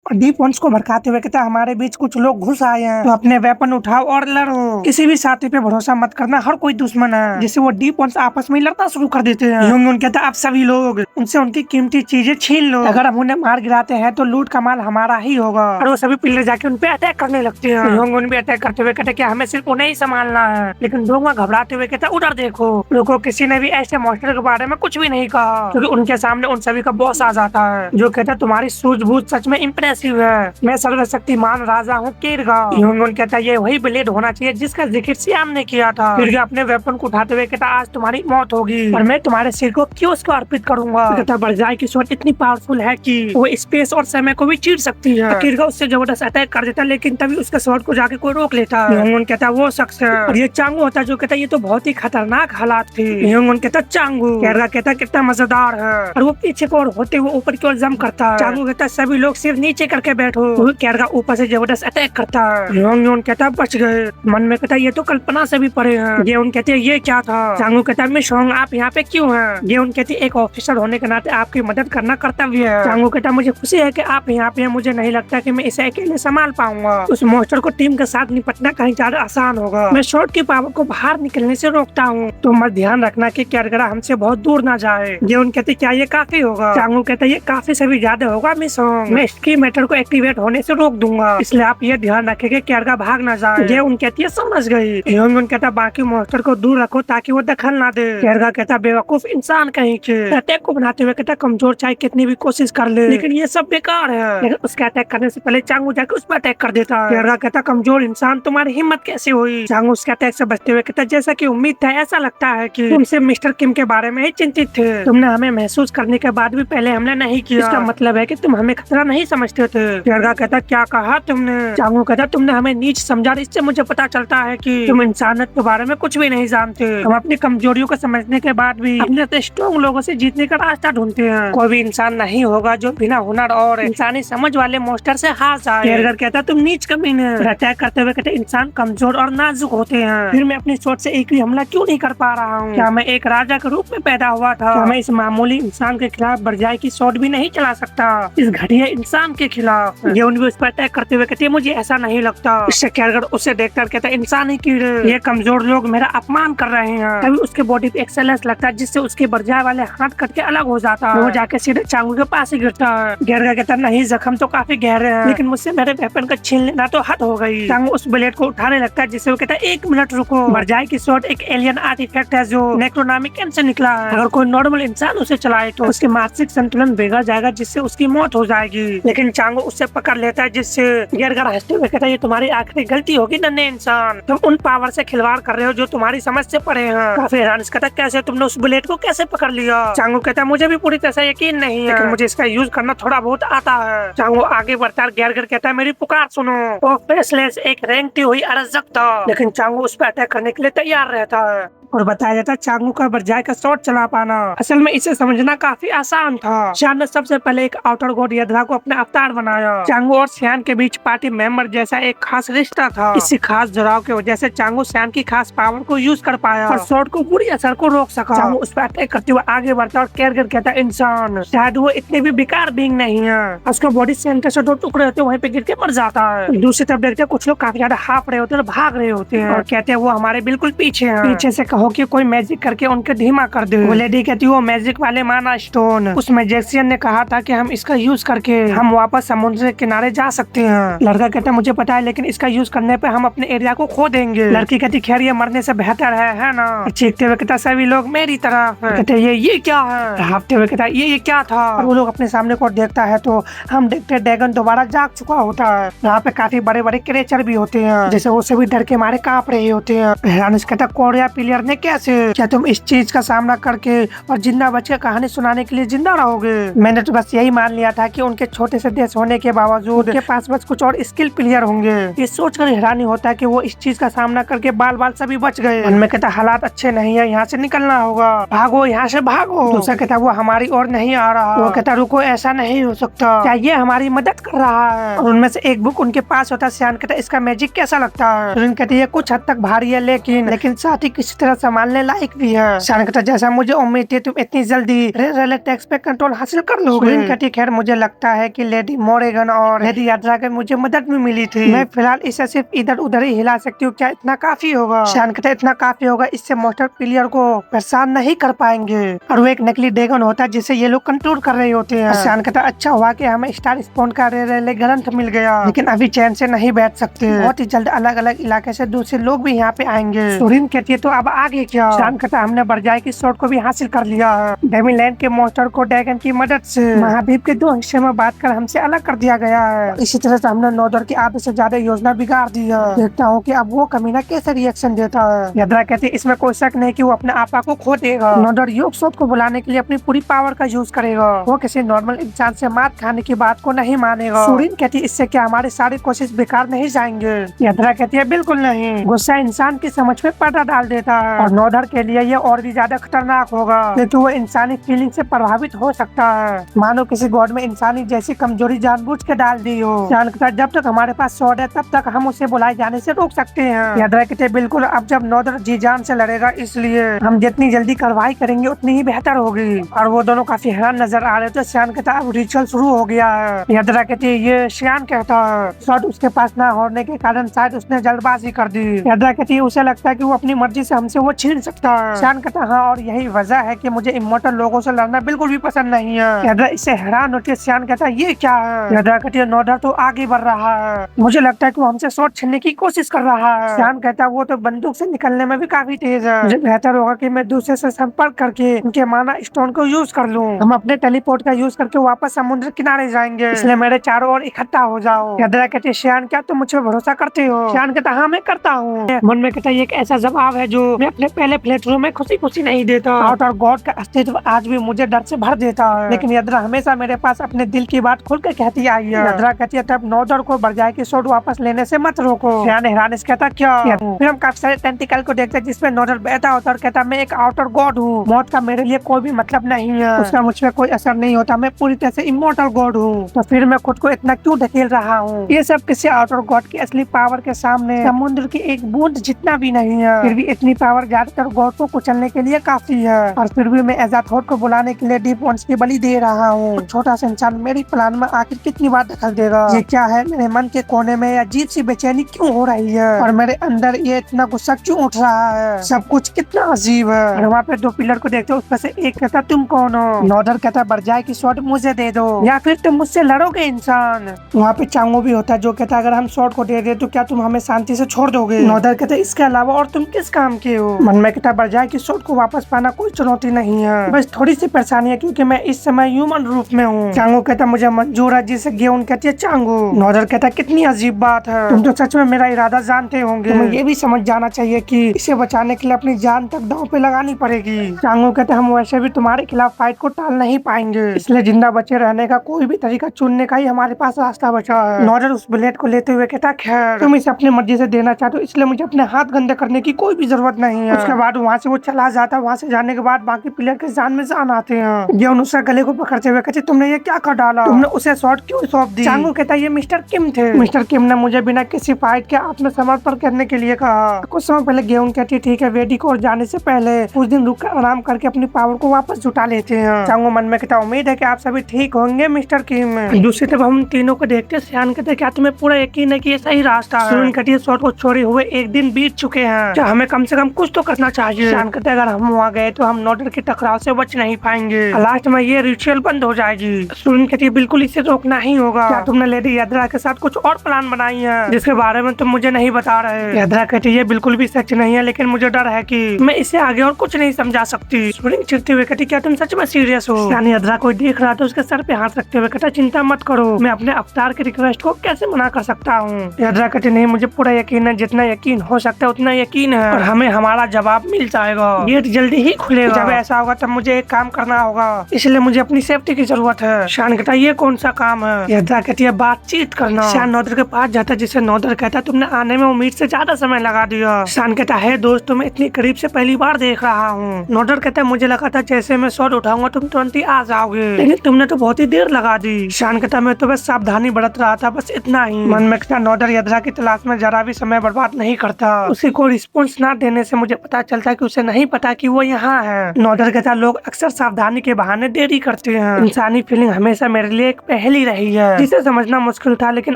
और deep once को भड़काते हुए कहता है हमारे बीच कुछ लोग घुस आए हैं तो अपने वेपन उठाओ और लड़ो। किसी भी साथी पे भरोसा मत करना, हर कोई दुश्मन है। जिससे वो डीप वंस आपस में लड़ना शुरू कर देते हैं। यूंग कहता है आप सभी लोग उनसे उनकी कीमती चीजें छीन लो, अगर हम उन्हें मार गिराते हैं तो लूट का माल हमारा ही होगा। और वो सभी पिलर जाके उन पे अटैक करने लगते हैं। यूंग उन पे अटैक करते हुए कहते हमें सिर्फ उन्हें ही संभालना है, लेकिन डोंगा घबराते हुए कहता उधर देखो। लोगों किसी ने भी ऐसे मॉन्स्टर के बारे में कुछ भी नहीं कहा, क्योंकि उनके सामने उन सभी का बॉस आ जाता है जो कहता है तुम्हारी सूझबूझ सच में इम्प्रेसिव है, मैं सर्वशक्तिमान राजा हूँ किरगा। यूंग कहता है ये वही ब्लेड होना चाहिए जिसका जिक्र श्याम ने किया था। किरगा अपने वेपन को उठाते हुए कहता आज तुम्हारी मौत होगी और मैं तुम्हारे सिर को क्यों उसको अर्पित करूंगा। कहता बरजाई की स्वord इतनी पावरफुल है कि वो स्पेस और समय को भी चीर सकती है। किरगा उससे जबरदस्त अटैक कर देता है, लेकिन तभी उसके स्वord को जाके कोई रोक लेता है। यूंग कहता है वो शख्स है, और ये चांगू होता है जो कहता है ये तो बहुत ही खतरनाक हालात थे। यूंग कहता चांगू। किरगा कहता कितना मजेदार है, और वो पीछे को और होते हुए ऊपर की ओर जंप करता है। चांगू कहता सभी लोग सिर्फ नीचे करके बैठो। किरगा ऊपर से जबरदस्त अटैक करता है। यूंग कहता बच गए। मन में कहता ये तो कल्पना से भी परे है। गेउन कहते ये क्या था। चांगू कहता मिस होंग आप यहाँ पे क्यों हैं। गेउन कहती एक ऑफिसर होने के नाते आपकी मदद करना कर्तव्य है। चांगू कहता मुझे खुशी है कि आप यहाँ पे हैं, मुझे नहीं लगता कि मैं इसे अकेले संभाल पाऊंगा। उस मॉन्स्टर को टीम के साथ निपटना कहीं ज्यादा आसान होगा। मैं शॉर्ट की पावर को बाहर निकलने से रोकता हूँ, तो मत ध्यान रखना कि किरगा हमसे बहुत दूर ना जाए। गेउन कहती क्या ये काफी होगा। चांगू कहता ये काफी से भी ज्यादा होगा मिस होंग, मैं इसकी मैटर को एक्टिवेट होने से रोक दूंगा, इसलिए आप ये ध्यान रखें कि किरगा भाग ना जाए। गेउन कहती है समझ गई। यूंग कहता बाकी मॉन्स्टर को दूर रखो ताकि वो दखल ना दे। किरगा कहता बेवकूफ इंसान कहीं के। अटैक को बनाते हुए कहता कमजोर चाहे कितनी भी कोशिश कर ले, लेकिन ये सब बेकार है। लेकिन उसके अटैक करने से पहले चांगू जाके उस पर अटैक कर देता है। किरगा कहता कमजोर इंसान तुम्हारी हिम्मत कैसे हुई। चांगू उसके अटैक से बचते हुए कहता जैसा कि उम्मीद था, ऐसा लगता है कि तुमसे मिस्टर किम के बारे में ही चिंतित थे। तुमने हमें महसूस करने के बाद भी पहले हमने नहीं किया, इसका मतलब है कि तुम हमें खतरा नहीं समझते थे। किरगा कहता क्या कहा तुमने। चांगू कहता तुमने हमें नीच समझा, इससे मुझे पता चलता है कि तुम इंसानियत के बारे में कुछ भी नहीं जानते। हम अपनी कमजोरियों को समझने के बाद भी अपने स्ट्रॉन्ग लोगों से जीतने का रास्ता ढूंढते हैं। कोई भी इंसान नहीं होगा जो बिना हुनर और इंसानी समझ वाले मॉन्स्टर से हार जाए। किरगा कहता तुम नीच कमीने। अटैक करते हुए कहते इंसान कमजोर और नाजुक होते हैं, फिर मैं अपनी सोच से एक भी हमला क्यों नहीं कर पा रहा हूँ। क्या मैं एक राजा के रूप में पैदा हुआ था। क्या मैं इस मामूली इंसान के खिलाफ बरजाई की स्वord भी नहीं चला सकता, इस घटिया इंसान के खिलाफ। ये उन भी उस पर अटैक करते हुए कहते मुझे ऐसा नहीं लगता। इससे किरगा उसे देखकर कहता इंसान ही कीड़े, ये कमजोर लोग मेरा अपमान कर रहे हैं। तभी उसके बॉडी पे एक्सेलेंस लगता है, जिससे उसके बरजाई वाले हाथ कट के अलग हो जाता है। वो जाके सीधे चांगू के पास ही गिरता है। किरगा कहता नहीं जख्म तो काफी गहरे हैं, लेकिन मुझसे मेरे वेपन का छीन लेना तो हद हो गई। चांगू उस ब्लेड को उठाने लगता है, जिससे वो कहता है 1 मिनट रुको। बरजाई की स्वord एक एलियन आर्टिफैक्ट है जो नेक्रोनॉमिकन से निकला है। अगर कोई नॉर्मल इंसान उसे चलाए तो उसके मानसिक संतुलन बिगड़ जाएगा, जिससे उसकी मौत हो जाएगी। लेकिन चांगू उससे पकड़ लेता है, जिससे किरगा हंसते हुए कहता है ये तुम्हारी आखिरी गलती होगी नन्हे इंसान, तुम उन पावर से खिलवाड़ कर रहे हो जो तुम्हारी समझ से परे हैं। काफी हैरान कहता कैसे तुमने उस ब्लेड को कैसे पकड़ लिया। चांगू कहता है मुझे भी पूरी तरह से यकीन नहीं है, लेकिन मुझे इसका यूज करना थोड़ा बहुत आता है। चांगू आगे बढ़ता है। किरगा कहता है मेरी पुकार सुनो। वो फेसलेस एक रेंगती हुई अरज़क था, लेकिन चांगू उस पर अटैक करने के लिए तैयार रहता है। और बताया जाता है चांगू का बरजाई का स्वord चला पाना असल में इसे समझना काफी आसान था। श्यान ने सबसे पहले एक आउटर गॉड यद्रा को अपना अवतार बनाया। चांगू और श्यान के बीच पार्टी मेंबर जैसा एक खास रिश्ता था। इसी खास जुड़ाव की वजह से चांगू श्यान की खास पावर को यूज कर पाया और स्वord को बुरी असर को रोक सका। चांगू उस पर अटैक करते हुए आगे बढ़ता और किरगा कहता इंसान शायद वो इतने भी बेकार बीइंग नहीं है। उसका बॉडी सेंटर से 2 टुकड़े होते वहीं पे गिर के मर जाता है। दूसरी तरफ देखते कुछ लोग काफी ज्यादा हाफ रहे होते हैं, भाग रहे होते हैं और कहते हैं वो हमारे बिल्कुल पीछे हैं। पीछे से हो कि कोई मैजिक करके उनके धीमा कर दे। वो लेडी कहती है वो मैजिक वाले माना स्टोन। उस मैजिशियन ने कहा था कि हम इसका यूज करके हम वापस समुद्र के किनारे जा सकते हैं। लड़का कहता है मुझे पता है, लेकिन इसका यूज करने पे हम अपने एरिया को खो देंगे। लड़की कहती खैर ये मरने से बेहतर है ना। चीखते हुए कहता सभी लोग मेरी तरफ। कहते ये क्या है। हाफते हुए कहता ये क्या था। और वो लोग अपने सामने को देखता है तो हम देखते ड्रैगन दोबारा जाग चुका होता है। यहाँ पे काफी बड़े बड़े क्रिएचर भी होते हैं, जैसे वो सभी डर के मारे कांप रहे होते हैं। कहता कोरिया पिलियर ने कैसे, क्या तुम इस चीज का सामना करके और जिंदा बच के कहानी सुनाने के लिए जिंदा रहोगे। मैंने तो बस यही मान लिया था कि उनके छोटे से देश होने के बावजूद उनके पास बस कुछ और स्किल प्लेयर होंगे। ये सोचकर हैरानी होता है कि वो इस चीज का सामना करके बाल बाल सभी बच गए। उनमें कहता हालात अच्छे नहीं है, यहाँ से निकलना होगा, भागो यहाँ से भागो। दूसरा कहता वो हमारी ओर नहीं आ रहा। वो कहता रुको ऐसा नहीं हो सकता, क्या ये हमारी मदद कर रहा है। और उनमें से एक बुक उनके पास होता है। श्यान कहता इसका मैजिक कैसा लगता है। कहते ये कुछ हद तक भारी है लेकिन साथ ही किसी तरह संभालने लायक भी है। शान कहता जैसा मुझे उम्मीद थी तुम इतनी जल्दी रेड टैक्स पे कंट्रोल हासिल कर लोगे। सुरीन कहती खैर मुझे लगता है कि लेडी मोरेगन और लेडी यात्रा के मुझे मदद भी मिली थी। मैं फिलहाल इसे सिर्फ इधर उधर ही हिला सकती हूँ, क्या इतना काफी होगा? शान कहता इतना काफी होगा, इससे मोस्टर प्लेयर को परेशान नहीं कर पाएंगे। और वो एक नकली ड्रैगन होता है जिसे ये लोग कंट्रोल कर रहे होते हैं। शान कहता अच्छा हुआ कि हमें स्टार स्पॉन का रेले ग्रंथ मिल गया, लेकिन अभी चैन से नहीं बैठ सकते। बहुत ही जल्द अलग अलग इलाके से दूसरे लोग भी यहाँ पे आएंगे। सुरीन कहती है तो अब आगे क्या? शान कहता हमने बरजाई की शॉट को भी हासिल कर लिया है। डेविलैंड के मोस्टर को ड्रैगन की मदद से महाद्वीप के 2 हिस्से में बांट कर हमसे अलग कर दिया गया है। इसी तरह से हमने नॉर्डर की आधे से ज्यादा योजना बिगाड़ दी है। देखता हूँ कि अब वो कमीना कैसे रिएक्शन देता है। यात्रा कहती है इसमें कोई शक नहीं कि वो अपने आपा को खो देगा। नॉर्डर योग शॉट को बुलाने के लिए अपनी पूरी पावर का यूज करेगा। वो किसी नॉर्मल इंसान से मात खाने की बात को नहीं मानेगा। सुरीन कहती है इससे क्या हमारी सारी कोशिश बेकार नहीं जाएंगे? यात्रा कहती है बिल्कुल नहीं। गुस्सा इंसान की समझ पे पर्दा डाल देता है और नॉर्डर के लिए ये और भी ज्यादा खतरनाक होगा, क्योंकि वो इंसानी फीलिंग से प्रभावित हो सकता है। मानो किसी गॉड में इंसानी जैसी कमजोरी जानबूझ के डाल दी हो। जब तक हमारे पास स्वॉर्ड है तब तक हम उसे बुलाए जाने से रोक सकते हैं। यात्रा कहते हैं बिल्कुल, अब जब नॉर्डर जी जान से लड़ेगा इसलिए हम जितनी जल्दी कार्रवाई करेंगे उतनी ही बेहतर होगी। और वो दोनों काफी हैरान नजर आ रहे थे। श्यान कहता अब रिचुअल शुरू हो गया है। यात्रा कहती है ये श्यान कहता है शॉट उसके पास न होने के कारण शायद उसने जल्दबाजी कर दी। यात्रा कहती है उसे लगता है कि वो अपनी मर्जी से हमसे वो छीन सकता है। श्यान कहता हाँ, और यही वजह है कि मुझे इमोर्टल लोगों से लड़ना बिल्कुल भी पसंद नहीं है। यात्रा इससे हैरान होती है। श्यान कहता है ये क्या है? यात्रा कहती है नॉर्डर तो आगे बढ़ रहा है, मुझे लगता है कि वो हमसे शॉट छीनने की कोशिश कर रहा है। श्यान कहता है वो तो बंदूक से निकलने में भी काफी तेज है, मुझे बेहतर होगा कि मैं दूसरे से संपर्क करके उनके माना स्टोन को यूज कर लूं। हम अपने टेलीपोर्ट का यूज करके वापस समुद्र किनारे जाएंगे, इसलिए मेरे चारों ओर इकट्ठा हो जाओ। यात्रा कहती है श्यान क्या तुम मुझे भरोसा करते हो? श्यान कहता हाँ मैं करता हूँ। मन में कहता ये एक ऐसा जवाब है जो मैं अपने पहले प्लेटफॉर्म में खुशी खुशी नहीं देता। आउटर गॉड का अस्तित्व आज भी मुझे डर से भर देता है, लेकिन यात्रा हमेशा मेरे पास अपने दिल की बात खुल के कहती आई है। यात्रा कहती है तब नॉर्डर को बरजाई की शॉट वापस लेने से मत रोको। श्यान हैरान कहता क्या? फिर हम काफी सारे टेंटिकल को देखते हैं जिसमें नॉर्डर बैठा होता और कहता मैं एक आउटर गॉड हूँ, मौत का मेरे लिए कोई भी मतलब नहीं है, उसका मुझ पे कोई असर नहीं होता, मैं पूरी तरह से इमोर्टल गॉड हूँ, तो फिर मैं खुद को इतना क्यों ढकेल रहा हूँ? ये सब किसी आउटर गॉड की असली पावर के सामने समुद्र की एक बूंद जितना भी नहीं है। फिर भी इतनी पावर ज्यादातर गॉड को कुचलने के लिए काफी है, और फिर भी मैं एजाथोर को बुलाने के लिए डीप वंस की बलि दे रहा हूँ। छोटा सा इंसान मेरी प्लान में आखिर कितनी बार दखल देगा? ये क्या है? मेरे मन के कोने में अजीब सी बेचैनी क्यों हो रही है, और मेरे अंदर ये इतना गुस्सा क्यों उठ रहा है? सब कुछ कितना अजीब है। और वहाँ पे 2 पिलर को देखते हो, उसमें से एक कहता तुम कौन हो? नॉर्डर कहता बरजाई की शॉट मुझे दे दो या फिर तुम मुझसे लड़ोगे इंसान। वहाँ पे चांगो भी होता है जो कहता अगर हम शॉट को दे दे तो क्या तुम हमें शांति से छोड़ दोगे? नॉर्डर कहता इसके अलावा और तुम किस काम के हो? मन में कहता बरजाई की शॉट को वापस पाना कोई चुनौती नहीं है, बस थोड़ी सी परेशानी है क्योंकि मैं इस समय ह्यूमन रूप में हूँ। चांगो कहता मुझे मंजूर है, जिसे गेउन कहती है चांगो। नॉर्डर कहता कितनी अजीब बात है, तुम तो सच में मेरा इरादा जानते होंगे, तुम्हें ये भी समझ जाना चाहिए कि इसे बचाने के लिए अपनी जान तक दांव पे लगानी पड़ेगी। चांगो कहता हम वैसे भी तुम्हारे खिलाफ फाइट को टाल नहीं पाएंगे, इसलिए जिंदा बचे रहने का कोई भी तरीका चुनने का ही हमारे पास रास्ता बचा है। नॉर्डर उस ब्लेड को लेते हुए कहता खैर तुम इसे अपनी मर्जी से देना चाहते हो, इसलिए मुझे अपने हाथ गंदे करने की कोई भी जरूरत नहीं है। उसके बाद वहाँ से वो चला जाता है। वहाँ से जाने के बाद बाकी प्लेयर के जान में जान आते हैं। गेउन उसके गले को पकड़ते हुए कहते तुमने ये क्या कर डाला, तुमने उसे शॉट क्यों सौंप दी? चांगो कहता ये मिस्टर किम थे, मिस्टर किम ने मुझे बिना किसी फाइट के आत्मसमर्पण करने के लिए कहा। कुछ समय पहले गेउन कहती ठीक है, वेडी को जाने से पहले कुछ दिन रुक कर आराम करके अपनी पावर को वापस जुटा लेते हैं। चांगो मन में कहता उम्मीद है कि आप सभी ठीक होंगे मिस्टर किम। दूसरी तरफ हम तीनों को देखते श्यान कहते क्या तुम्हें पूरा यकीन है कि ये सही रास्ता है? सुरीन कहती है शॉट को छोड़े हुए 1 दिन बीत चुके हैं, क्या हमें कम से कम कुछ तो करना चाहिए? श्यान कहते अगर हम वहाँ गए तो हम नॉर्डर के टकराव से बच नहीं पाएंगे, लास्ट में ये रिचुअल बंद हो जाएगी। सुरीन कहती है बिल्कुल इसे रोकना ही होगा। क्या तुमने लेडी यात्रा के साथ कुछ और प्लान बनाई है जिसके बारे में तुम मुझे नहीं बता रहे? यात्रा कहती है बिल्कुल भी सच नहीं है, लेकिन मुझे डर है कि मैं इसे आगे और कुछ नहीं समझा सकती। सुरीन चिढ़ते हुए कहती क्या तुम सच में सीरियस हो? यात्रा कोई देख रहा तो उसके सर पे हाथ रखते हुए कहता चिंता मत करो, मैं अपने अवतार की रिक्वेस्ट को कैसे मना कर सकता हूँ? यात्रा कहती नहीं मुझे पूरा यकीन है, जितना यकीन हो सकता है उतना यकीन है, और हमें हमारा जवाब मिल जाएगा, गेट जल्दी ही खुलेगा। जब ऐसा होगा तब मुझे एक काम करना होगा, इसलिए मुझे अपनी सेफ्टी की जरूरत है। शान कहता ये कौन सा काम है? यात्रा कहती है बातचीत करना। शान नॉर्डर के पास जाता है जिसे नॉर्डर कहता तुमने आने में उम्मीद से ज्यादा समय लगा दिया। शान कहता है दोस्त तुम्हें इतनी करीब से पहली बार देख रहा हूँ। नॉर्डर कहता है मुझे लगा था जैसे मैं शॉट उठाऊंगा तुम तुरंत ही आ जाओगे, लेकिन तुमने तो बहुत ही देर लगा दी। शान कहता मैं तो बस सावधानी बरत रहा था, बस इतना ही। मन में कहता नॉर्डर यात्रा की तलाश में जरा भी समय बर्बाद नहीं करता, उसी को रिस्पॉन्स न देने से मुझे मुझे पता चलता है कि उसे नहीं पता कि वो यहाँ है। नोडर कहता लोग अक्सर सावधानी के बहाने देरी करते हैं। इंसानी फीलिंग हमेशा मेरे लिए एक पहेली रही है जिसे समझना मुश्किल था, लेकिन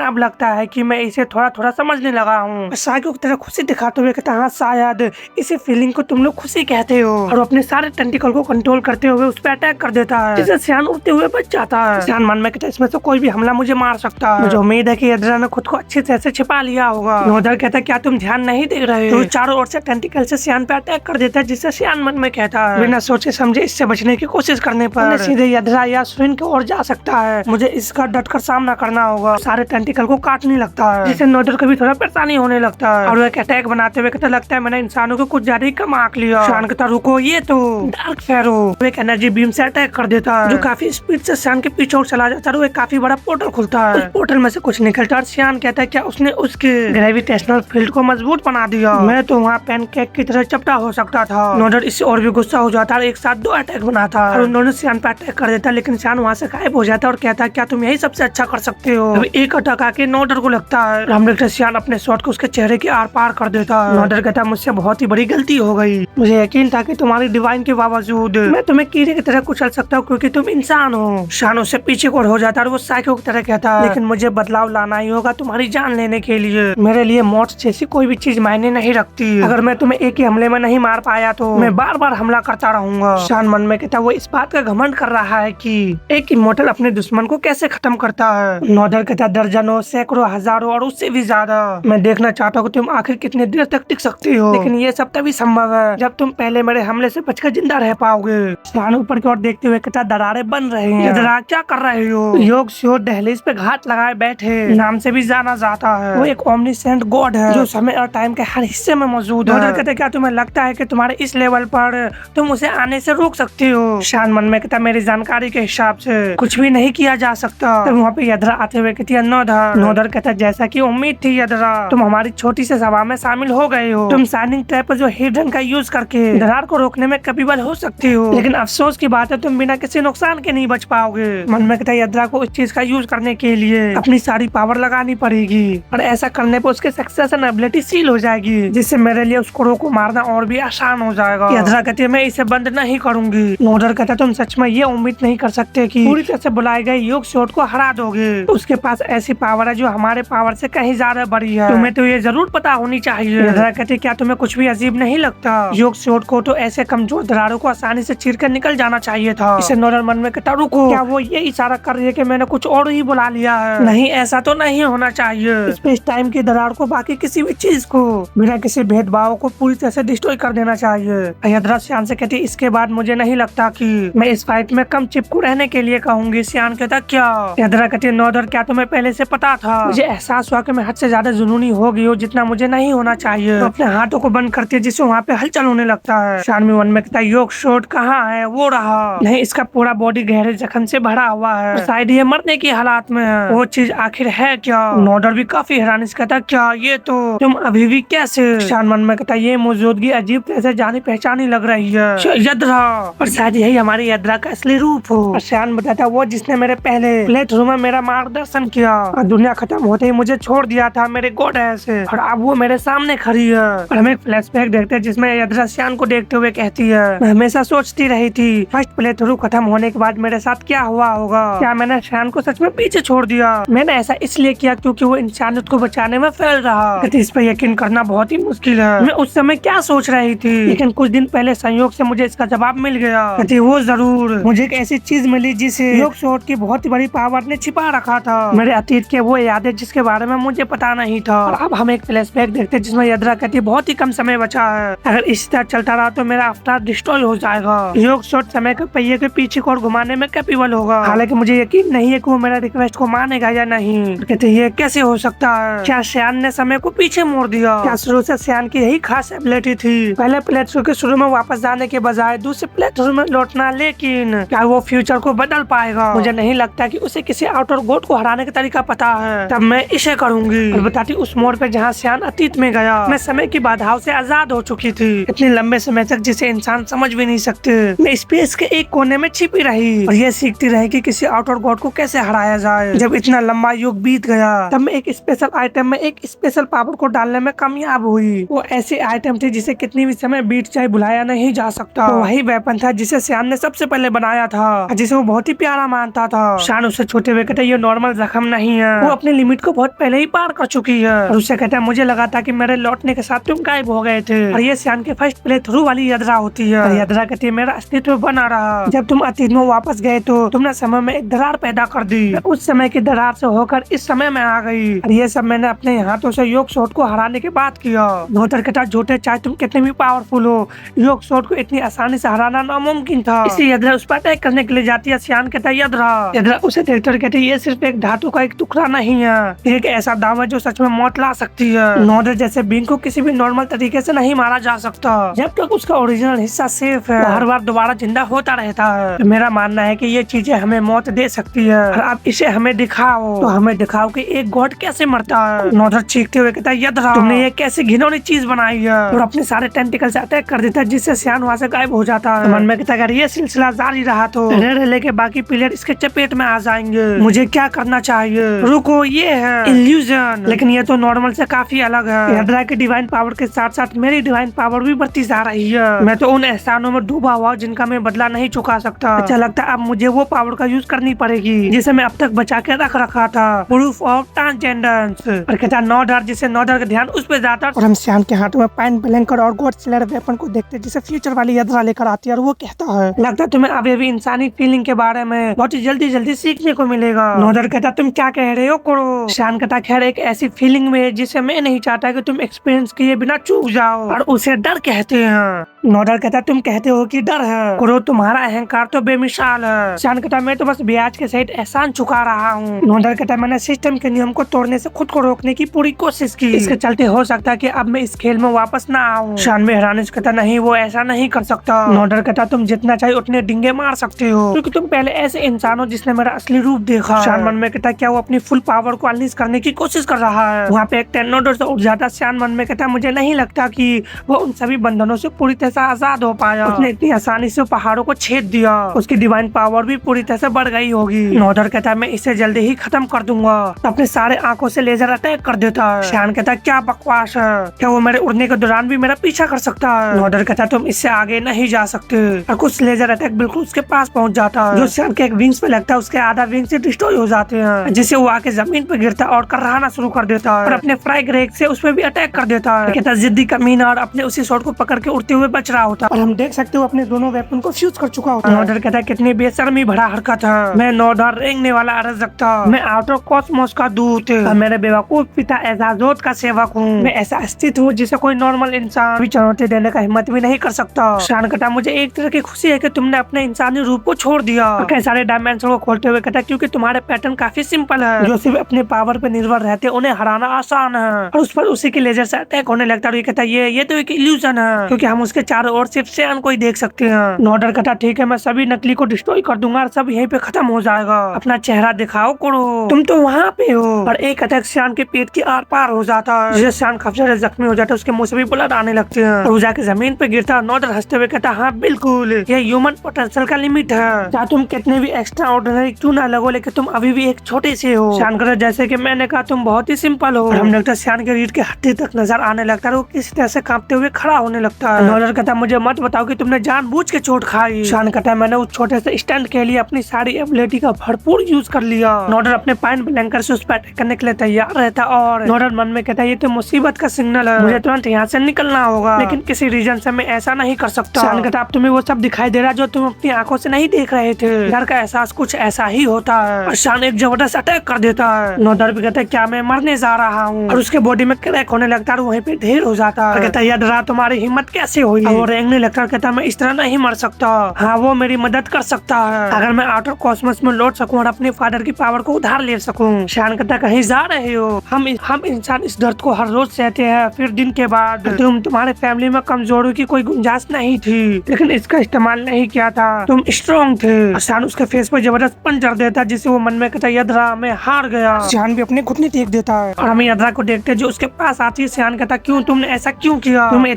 अब लगता है कि मैं इसे थोड़ा थोड़ा समझने लगा हूँ। साइको की तरह खुशी दिखाते हुए कहता हाँ शायद इसी फीलिंग को तुम लोग खुशी कहते हो, और अपने सारे टेंटिकल को कंट्रोल करते हुए उस पर अटैक कर देता है, जिससे सियान उड़ते हुए बच जाता है। सियान मन में कहता है इसमें से कोई भी हमला मुझे मार सकता है। मुझे उम्मीद है कि यद्रा ने खुद को अच्छी तरह से छिपा लिया होगा। नोडर कहता है क्या तुम ध्यान नहीं दे रहे हो? तो चारों ओर से टेंटिकल से सियान पे अटैक कर देता है, जिससे सियान मन में कहता है बिना सोचे समझे इससे बचने की कोशिश करने पर सीधे यद्रा या सुइन की ओर जा सकता है। मुझे इसका डटकर सामना करना होगा। सारे टेंटिकल को काटने लगता है, जिससे नोडर को भी थोड़ा परेशानी होने लगता है, और वो एक अटैक बनाते हुए कहता लगता है मैंने इंसानों को कुछ ज्यादा ही कम आंक लिया। सियान कहता रुको, ये तो डार्क फेरो एक एनर्जी बीम से अटैक कर देता है, जो काफी स्पीड से सियान के पीछे चला जाता है। एक काफी बड़ा पोर्टल खुलता है, उस पोर्टल में से कुछ निकलता है। सियान कहता है क्या उसने उसके ग्रेविटेशनल फील्ड को मजबूत बना दिया? मैं तो वहाँ पैनकेक की तरह चपटा हो सकता था। नोडर इससे और भी गुस्सा हो जाता है, एक साथ 2 अटैक बनाता है और उन्होंने सियान पे अटैक कर देता है, लेकिन सियान वहाँ से गायब हो जाता है और कहता है क्या तुम यही सबसे अच्छा कर सकते हो? अभी एक अटैक आके नोडर को लगता है। हम देखते सियान अपने शॉट को उसके चेहरे के आर पार कर देता है। नोडर कहता है मुझसे बहुत ही बड़ी गलती हो गई, मुझे यकीन था कि तुम्हारी डिवाइन के बावजूद मैं तुम्हें कीड़े की तरह कुचल सकता हूँ क्योंकि तुम इंसान हो। सियान उससे पीछे को हो जाता है और वो साइको की तरह कहता है लेकिन मुझे बदलाव लाना ही होगा तुम्हारी जान लेने के लिए। मेरे लिए मौत जैसी कोई भी चीज मायने नहीं रखती। अगर मैं तुम्हें एक ही हमले में नहीं मार पाया तो मैं बार बार हमला करता रहूंगा। सियान मन में कहता वो इस बात का घमंड कर रहा है कि एक इमोर्टल अपने दुश्मन को कैसे खत्म करता है। नोडर कहता दर्जनों सैकड़ों हजारों और उससे भी ज्यादा। मैं देखना चाहता हूँ तुम आखिर कितने देर तक टिक सकती हो, लेकिन ये सब तभी संभव है जब तुम पहले मेरे हमले से बचकर जिंदा रह पाओगे। सियान ऊपर की ओर देखते हुए कहता दरारें बन रहे हैं। यद्रा क्या कर रहे हो? योग श्योर दहलीज पे घात लगाए बैठे नाम से भी जाना जाता है। वो एक ओमनीसेंट गॉड है जो समय और टाइम के हर हिस्से में मौजूद है। नोडर कहते क्या तुम्हें लगता है कि तुम्हारे इस लेवल पर तुम उसे आने से रोक सकती हो? सियान मन में कहता मेरी जानकारी के हिसाब से कुछ भी नहीं किया जा सकता। तब वहाँ पे यद्रा आते हुए कहती है नोडर कहता जैसा की उम्मीद थी यद्रा, तुम हमारी छोटी सी सभा में शामिल हो गए हो। तुम शाइनिंग ट्रैप जो हिडन का यूज करके दरार को रोकने में कैपेबल हो सकती हो, लेकिन अफसोस की बात है तुम बिना किसी नुकसान के नहीं बच पाओगे। मन में कहता यद्रा को उस चीज का यूज करने के लिए अपनी सारी पावर लगानी पड़ेगी, और ऐसा करने पर उसके सक्सेस एंड एबिलिटी सील हो जाएगी, जिससे मेरे लिए उसको को मारना और भी आसान हो जाएगा। यद्रा कहती है मैं इसे बंद नहीं करूंगी। नोडर कहता तुम सच में ये उम्मीद नहीं कर सकते कि पूरी तरह से बुलाए गए योग शॉट को हरा दोगे। उसके पास ऐसी पावर है जो हमारे पावर से कहीं ज्यादा बड़ी है, तुम्हें तो ये जरूर पता होनी चाहिए। यद्रा कहती क्या तुम्हें कुछ भी अजीब नहीं लगता? योग शॉट को तो ऐसे कमजोर दरारों को आसानी से चीर कर निकल जाना चाहिए था। इसे नोडर मन में कहता रुको, क्या वो ये इशारा कर रही है कि मैंने कुछ और ही बुला लिया है? नहीं, ऐसा तो नहीं होना चाहिए। स्पेस टाइम की दरार को बाकी किसी भी चीज को बिना किसी भेदभाव को पूरी तरह से डिस्ट्रॉय कर देना चाहिए। यद्रा सियान से कहती इसके बाद मुझे नहीं लगता कि मैं इस फाइट में कम चिपकू रहने के लिए कहूंगी। सियान कहता क्या? यद्रा कहती नोडर क्या तुम्हें पहले से पता था? मुझे एहसास हुआ कि मैं हद से ज्यादा जुनूनी हो गई हूँ जितना मुझे नहीं होना चाहिए। तो अपने हाथों को बंद करती है जिससे वहाँ पे हलचल होने लगता है। सियान मन में कहता योग शॉट कहाँ है? वो रहा नहीं, इसका पूरा बॉडी गहरे जख्म से भरा हुआ है, शायद ये मरने की हालात में है। वो चीज आखिर है क्या? नोडर भी काफी हैरानी से कहता क्या ये तो तुम अभी भी कैसे? सियान मन में कहता ये मौजूदगी अजीब तरह से जानी पहचानी लग रही है। यद्रा, और शायद यही हमारी यद्रा का असली रूप हो। और सियान बताता वो जिसने मेरे पहले प्लेटरूम में मेरा मार्गदर्शन किया और दुनिया खत्म होते ही मुझे छोड़ दिया था मेरे गॉडेस से, और अब वो मेरे सामने खड़ी है। और हम एक फ्लैशबैक देखते हैं जिसमें यद्रा सियान को देखते हुए कहती है मैं हमेशा सोचती रही थी फर्स्ट प्लेटरूम खत्म होने के बाद मेरे साथ क्या हुआ होगा। क्या मैंने सियान को सच में पीछे छोड़ दिया? मैंने ऐसा इसलिए किया क्योंकि वो इंसानियत को बचाने में फैल रहा। इस पर यकीन करना बहुत ही मुश्किल है। मैं उस समय क्या सोच रही थी, लेकिन कुछ दिन पहले संयोग से मुझे इसका जवाब मिल गया। कहती वो जरूर, मुझे एक ऐसी चीज मिली जिसे योग शॉट की बहुत ही बड़ी पावर ने छिपा रखा था। मेरे अतीत के वो यादें जिसके बारे में मुझे पता नहीं था। और अब हम एक फ्लैशबैक देखते हैं जिसमें यद्रा कहती बहुत ही कम समय बचा है, अगर इसी तरह चलता रहा तो मेरा अवतार डिस्ट्रॉय हो जाएगा। योग शॉट समय के पहिए के पीछे को घुमाने में कैपेबल होगा, हालांकि मुझे यकीन नहीं है कि वो मेरा रिक्वेस्ट को मानेगा या नहीं। कहते ये कैसे हो सकता है? क्या सियान ने समय को पीछे मोड़ दिया? क्या शुरू से सियान की यही खास एबिलिटी थी, पहले प्लेटरूम के शुरू में वापस जाने के बजाय दूसरे प्लेटरूम में लौटना? लेकिन क्या वो फ्यूचर को बदल पाएगा? मुझे नहीं लगता कि उसे किसी आउटर गॉड को हराने का तरीका पता है। तब मैं इसे करूंगी। और बताती उस मोड़ पे जहाँ सियान अतीत में गया, मैं समय की बाधाओं से आजाद हो चुकी थी, इतने लंबे समय तक जिसे इंसान समझ भी नहीं सकते। मैं स्पेस के एक कोने में छिपी रही और ये सीखती रही कि किसी आउटर गॉड को कैसे हराया जाए। जब इतना लंबा युग बीत गया तब मैं एक स्पेशल आइटम में एक स्पेशल पावर को डालने में कामयाब हुई। वो ऐसे आइटम थी जिसे कितनी भी समय बीत जाए भुलाया नहीं जा सकता। तो वही वेपन था जिसे श्यान ने सबसे पहले बनाया था, जिसे वो बहुत ही प्यारा मानता था। श्यान उससे छोटे हुए कहता है ये नॉर्मल जख्म नहीं है, वो अपनी लिमिट को बहुत पहले ही पार कर चुकी है। और उससे कहता है मुझे लगा था कि मेरे लौटने के साथ तुम गायब हो गए थे। और ये श्यान के फर्स्ट प्ले थ्रू वाली यात्रा होती है। और यात्रा कहती है मेरा अस्तित्व बना रहा, जब तुम अतीत में वापस गए तो तुमने समय में एक दरार पैदा कर दी, उस समय की दरार से होकर इस समय में आ गई। और ये सब मैंने अपने हाथों से योग शॉट को हराने के बाद किया। नोदर कहता झूठे चाहे तुम कितने भी पावरफुल हो, योग शॉट को इतनी आसानी से हराना नामुमकिन था। इसलिए यात्रा उस पर अटैक करने के लिए जाती है। श्यान कहता है यात्रा उसे देखकर कहते ये सिर्फ एक धातु का एक टुकड़ा नहीं है, एक ऐसा दाव है जो सच में मौत ला सकती है। नोदर जैसे बींग को किसी भी नॉर्मल तरीके से नहीं मारा जा सकता, जब तक उसका ओरिजिनल हिस्सा सेफ है, हर बार दोबारा जिंदा होता रहता है। तो मेरा मानना है कि ये चीजें हमें मौत दे सकती है, और अब इसे हमें दिखाओ, तो हमें दिखाओ कि एक गॉड कैसे मरता है। नोदर चीखते हुए कहता है यात्रा तुमने ये कैसे घिनौनी चीज बनाई है, और अपने सारे टेंटिकल से अटैक कर देता है जिससे श्यान वहाँ से गायब हो जाता है। मन में कहता अगर ये सिलसिला जारी रहा तो रेड के बाकी प्लेयर इसके चपेट में आ जाएंगे। मुझे क्या करना चाहिए? रुको, ये है इल्यूजन, लेकिन ये तो नॉर्मल से काफी अलग है। यात्रा की डिवाइन पावर के साथ साथ मेरी डिवाइन पावर भी बढ़ती जा रही है। मैं तो उन एहसानों में डूबा हुआ जिनका मैं बदला नहीं चुका सकता। अच्छा लगता है अब मुझे वो पावर का यूज करनी पड़ेगी जिसे मैं अब तक बचा के रख रखा था, प्रूफ ऑफ ट्रांसजेंडेंस। और कहता नोडर, जिसे नोडर का ध्यान उस पर जाता और हम श्यान के हाथों में पॉइंट ब्लैंकर और गॉड स्लेयर वेपन को देखते जिसे फ्यूचर वाली यात्रा लेकर आती है। और वो कहता है लगता है तुम्हें अभी भी इंसानी फीलिंग के बारे में बहुत ही जल्दी सीखने को मिलेगा। नोडर कहता तुम क्या कह रहे हो करो। श्यान कहता खैर एक ऐसी फीलिंग में जिसे मैं नहीं चाहता कि तुम एक्सपीरियंस किए बिना चूक जाओ, और उसे डर कहते हैं। नोडर कहता तुम कहते हो कि डर है करो, तुम्हारा अहंकार तो बेमिसाल है। श्यान कहता मैं तो बस ब्याज के सहित एहसान चुका रहा हूँ। नोडर कहता मैंने सिस्टम के नियम को तोड़ने से खुद को रोकने की पूरी कोशिश की, इसके चलते हो सकता है कि अब मैं इस खेल में वापस ना आऊँ। श्यान में हैरानी से कहता नहीं वो ऐसा नहीं कर सकता। नोडर कहता तुम जितना चाहिए उतने डिंगे मार सकते हो, क्योंकि तुम पहले ऐसे इंसान हो जिसने मेरा असली रूप देखा। श्यान मन में कहता क्या वो अपनी फुल पावर को अनलीश करने की कोशिश कर रहा है। वहाँ पे एक टेनोडर से उठ जाता। श्यान मन में कहता मुझे नहीं लगता कि वो उन सभी बंधनों से पूरी तरह से आजाद हो पाया। उसने इतनी आसानी से पहाड़ों को छेद दिया, उसकी डिवाइन पावर भी पूरी तरह से बढ़ गई होगी। नोडर कहता मैं इसे जल्दी ही खत्म कर दूंगा। तो अपने सारे आंखों से लेजर अटैक कर देता है। श्यान कहता क्या बकवास है, क्या वो मेरे उड़ने के दौरान भी मेरा पीछा कर सकता है? नोडर कहता तुम इससे आगे नहीं जा सकते। और कुछ लेजर अटैक बिल्कुल उसके पास पहुंच जाता है, जो श्यान के एक विंग्स पे लगता है उसके आधा विंग से डिस्ट्रॉय हो जाते हैं, जिससे वो आके जमीन पे गिरता और कराहना शुरू कर देता है, और अपने फ्राई ग्रेग से उस पे भी अटैक कर देता है। कहता जिद्दी कमीना, और अपने उसी शॉट को पकड़ के उड़ते हुए बच रहा होता है। और हम देख सकते हो अपने दोनों वेपन को फ्यूज कर चुका होता है। नोडर कहता है कितनी बेशर्मी भरा हरकत है, मैं नोडर रेंगने वाला अराजकता, मैं आउटर कॉस्मोस का दूत, मेरे बेवकूफ पिता एजाजोत का सेवक हूँ। मैं ऐसा अस्तित्व हूँ जिसे कोई नॉर्मल इंसान भी चुनौती देने का हिम्मत भी नहीं कर सकता। श्यान कहता मुझे एक तरह की खुशी है कि तुमने अपने इंसानी रूप को छोड़ दिया। कई सारे डायमेंशन को खोलते हुए कहता क्योंकि तुम्हारे पैटर्न काफी सिंपल है, जो सिर्फ अपने पावर पे निर्भर रहते उन्हें हराना आसान है, और उस पर उसी के लेजर से अटैक होने लगता है। कहता ये तो एक इल्यूजन है, क्योंकि हम उसके चारों ओर सिर्फ श्यान को ही देख सकते हैं। नोडर कहता ठीक है मैं सभी नकली को डिस्ट्रॉय कर दूंगा और सब यहीं पे खत्म हो जाएगा। अपना चेहरा दिखाओ करो, तुम तो वहाँ पे हो। और एक अटैक श्यान के पेट की आर पार हो जाता है, जिससे श्यान काफी ज्यादा जख्मी हो जाता है, उसके मुंह से भी ब्लड आने लगते हैं, और वो जाके जमीन पे गिरता है। नोडर हंसते हुए कहता हाँ बिल्कुल ये ह्यूमन पोटेंशियल का लिमिट है, चाहे तुम कितने भी एक्स्ट्रा ऑर्डिनरी क्यों ना लगो, लेकिन तुम अभी भी एक छोटे से हो। श्यान कहता जैसे कि मैंने कहा तुम बहुत ही सिंपल हो। हम लगता श्यान के रीढ़ के हड्डी तक नजर आने लगता है, वो किसी तरह से कांपते हुए खड़ा होने लगता है। नोडर कहता मुझे मत बताओ कि तुमने जानबूझ के चोट खाई। श्यान कहता मैंने उस छोटे से स्टंट के लिए अपनी सारी एबिलिटी का भरपूर यूज कर लिया। नोडर अपने पॉइंट ब्लैंकर से उस पर अटैक करने के लिए तैयार रहता, और नोडर मन में कहता ये तो मुसीबत का सिग्नल है, मुझे तुरंत यहाँ से निकलना होगा, लेकिन किसी रीजन से मैं ऐसा नहीं कर सकता। श्यान कहता अब तुम्हें वो सब दिखाई दे रहा जो तुम अपनी आंखों से नहीं देख रहे थे। डर का एहसास कुछ ऐसा ही होता है, और श्यान एक जबरदस्त अटैक कर देता है। नोडर भी कहता है क्या मैं मरने जा रहा हूँ, और उसके बॉडी में क्रैक होने लगता है, वहीं पे ढेर हो जाता है। कहता याद रहा तुम्हारी हिम्मत कैसे हुई, और रेंगने लगता है। कहता मैं इस तरह नहीं मर सकता, हाँ वो मेरी मदद कर सकता है अगर मैं आउटर कॉस्मोस में लौट सकूं और अपने फादर की पावर को उधार ले सकूं। श्यान कहता कहीं जा रहे हो, हम इंसान इस दर्द को हर रोज सहते हैं, फिर दिन के बाद तुम्हारे फैमिली में कमजोरी की कोई गुंजाइश नहीं थी, लेकिन इसका इस्तेमाल नहीं किया था, तुम स्ट्रॉन्ग थे। श्यान उसके फेस पर जबरदस्त पंच कर देता, जिससे वो मन में कहता यादरा मैं हार गया। श्यान भी अपने घुटने टेक देता है, और हम यादरा को देखते जो उसके पास आती है। श्यान कहता क्यों तुमने ऐसा क्यों किया, तुम्हें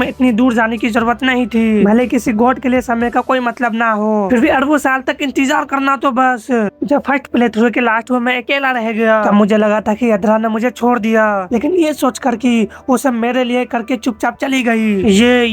इतनी दूर जाने की जरूरत नहीं थी। भले किसी गॉड के लिए समय का कोई मतलब ना हो, फिर भी अरबों साल तक इंतजार करना तो बस। जब फर्स्ट प्ले थ्रू के लास्ट में मैं अकेला रह गया तब मुझे लगा था कि यद्रा ने मुझे छोड़ दिया, लेकिन ये सोच कर कि वो सब मेरे लिए करके चुपचाप चली गई। ये